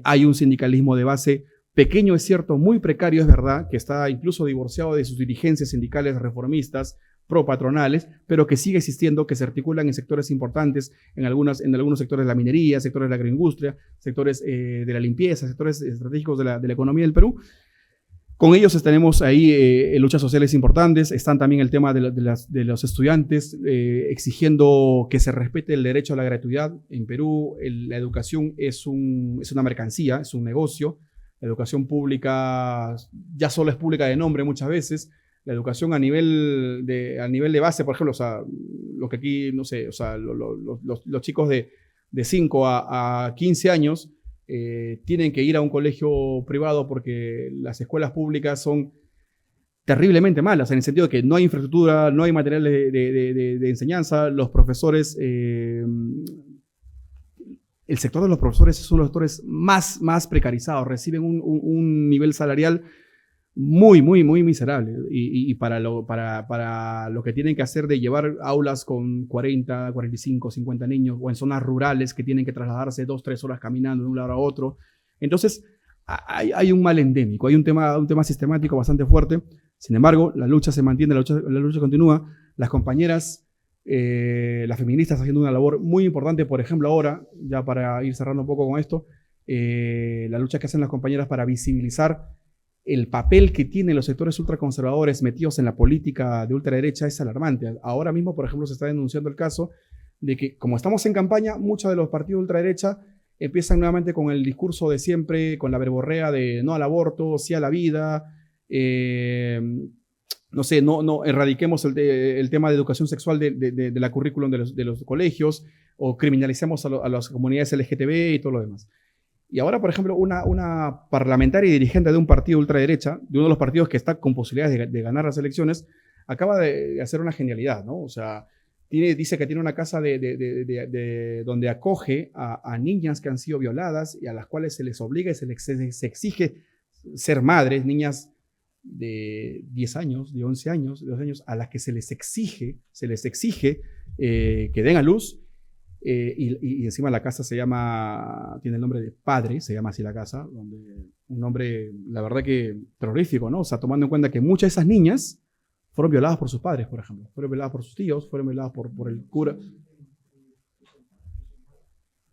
Hay un sindicalismo de base pequeño, es cierto, muy precario, es verdad, que está incluso divorciado de sus dirigencias sindicales reformistas, pro-patronales, pero que sigue existiendo, que se articulan en sectores importantes, en algunos sectores de la minería, sectores de la agroindustria, sectores de la limpieza, sectores estratégicos de la economía del Perú. Con ellos tenemos ahí luchas sociales importantes. Están también el tema de los estudiantes exigiendo que se respete el derecho a la gratuidad. En Perú la educación es una mercancía, es un negocio. La educación pública ya solo es pública de nombre muchas veces. La educación a nivel de base, por ejemplo, o sea, lo que aquí, no sé, o sea, los chicos de 5 a 15 años tienen que ir a un colegio privado porque las escuelas públicas son terriblemente malas, en el sentido de que no hay infraestructura, no hay material de enseñanza, los profesores, el sector de los profesores es uno de los sectores más precarizados, reciben un nivel salarial muy miserable y para lo que tienen que hacer de llevar aulas con 40, 45, 50 niños o en zonas rurales que tienen que trasladarse 2, 3 horas caminando de un lado a otro. Entonces hay un mal endémico, hay un tema sistemático bastante fuerte. Sin embargo, la lucha se mantiene, la lucha continúa. Las compañeras, las feministas haciendo una labor muy importante, por ejemplo ahora, ya para ir cerrando un poco con esto, la lucha que hacen las compañeras para visibilizar el papel que tienen los sectores ultraconservadores metidos en la política de ultraderecha es alarmante. Ahora mismo, por ejemplo, se está denunciando el caso de que, como estamos en campaña, muchos de los partidos de ultraderecha empiezan nuevamente con el discurso de siempre, con la verborrea de no al aborto, sí a la vida, no sé, no erradiquemos el tema de educación sexual de la currículum de los colegios, o criminalicemos a las comunidades LGTB y todo lo demás. Y ahora, por ejemplo, una parlamentaria y dirigente de un partido ultraderecha, de uno de los partidos que está con posibilidades de ganar las elecciones, acaba de hacer una genialidad, ¿no? O sea, dice que tiene una casa donde acoge a niñas que han sido violadas y a las cuales se les obliga y se exige ser madres, niñas de 10 años, de 11 años, de 12 años, a las que se les exige que den a luz. Y encima la casa tiene el nombre de Padre, se llama así la casa, donde un nombre, la verdad que terrorífico, ¿no? O sea, tomando en cuenta que muchas de esas niñas fueron violadas por sus padres, por ejemplo, fueron violadas por sus tíos, fueron violadas por el cura.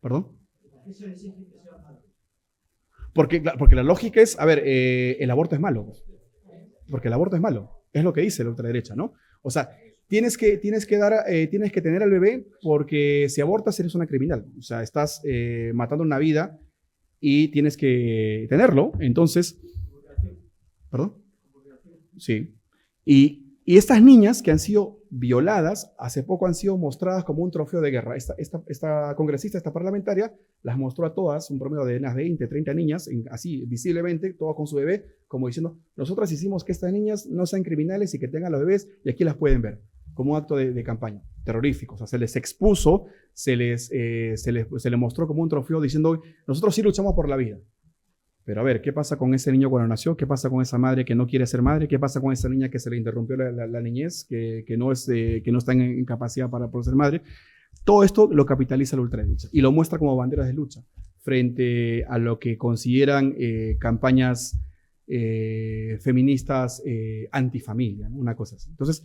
¿Perdón? Porque la lógica es, a ver, el aborto es malo, porque el aborto es malo, es lo que dice la ultraderecha, ¿no? O sea, tienes que tener al bebé porque si abortas eres una criminal. O sea, estás matando una vida y tienes que tenerlo. Entonces, ¿perdón? Sí. Y estas niñas que han sido violadas, hace poco han sido mostradas como un trofeo de guerra. Esta congresista, esta parlamentaria, las mostró a todas, un promedio de unas 20, 30 niñas, así visiblemente, todas con su bebé, como diciendo, nosotras hicimos que estas niñas no sean criminales y que tengan los bebés, y aquí las pueden ver, como un acto de campaña, terrorífico. O sea, se les expuso, se les mostró como un trofeo diciendo, nosotros sí luchamos por la vida. Pero a ver, ¿qué pasa con ese niño cuando nació? ¿Qué pasa con esa madre que no quiere ser madre? ¿Qué pasa con esa niña que se le interrumpió la niñez, que no está en capacidad para ser madre? Todo esto lo capitaliza la ultraderecha y lo muestra como banderas de lucha frente a lo que consideran campañas feministas antifamilia, ¿no? Una cosa así. Entonces,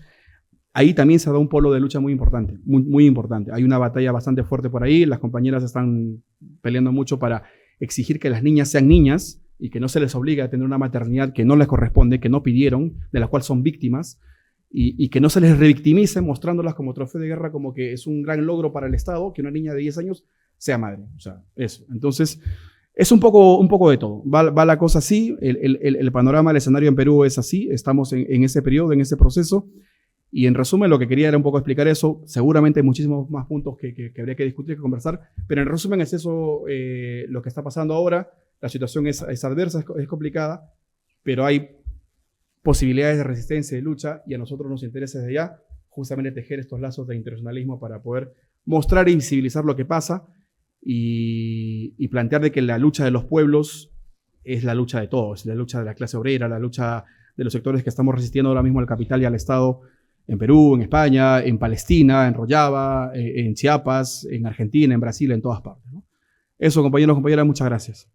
ahí también se da un polo de lucha muy importante, muy importante. Hay una batalla bastante fuerte por ahí, las compañeras están peleando mucho para exigir que las niñas sean niñas y que no se les obligue a tener una maternidad que no les corresponde, que no pidieron, de la cual son víctimas, y que no se les revictimice mostrándolas como trofeo de guerra, como que es un gran logro para el Estado que una niña de 10 años sea madre. O sea, eso. Entonces, es un poco de todo. Va la cosa así, el panorama, el escenario en Perú es así, estamos en ese periodo, en ese proceso, Y en resumen, lo que quería era un poco explicar eso. Seguramente hay muchísimos más puntos que habría que discutir, que conversar, pero en resumen es eso lo que está pasando ahora. La situación es adversa, es complicada, pero hay posibilidades de resistencia y de lucha, y a nosotros nos interesa desde ya justamente tejer estos lazos de internacionalismo para poder mostrar y visibilizar lo que pasa y plantear de que la lucha de los pueblos es la lucha de todos, la lucha de la clase obrera, la lucha de los sectores que estamos resistiendo ahora mismo al capital y al Estado en Perú, en España, en Palestina, en Rojava, en Chiapas, en Argentina, en Brasil, en todas partes, ¿no? Eso, compañeros, compañeras, muchas gracias.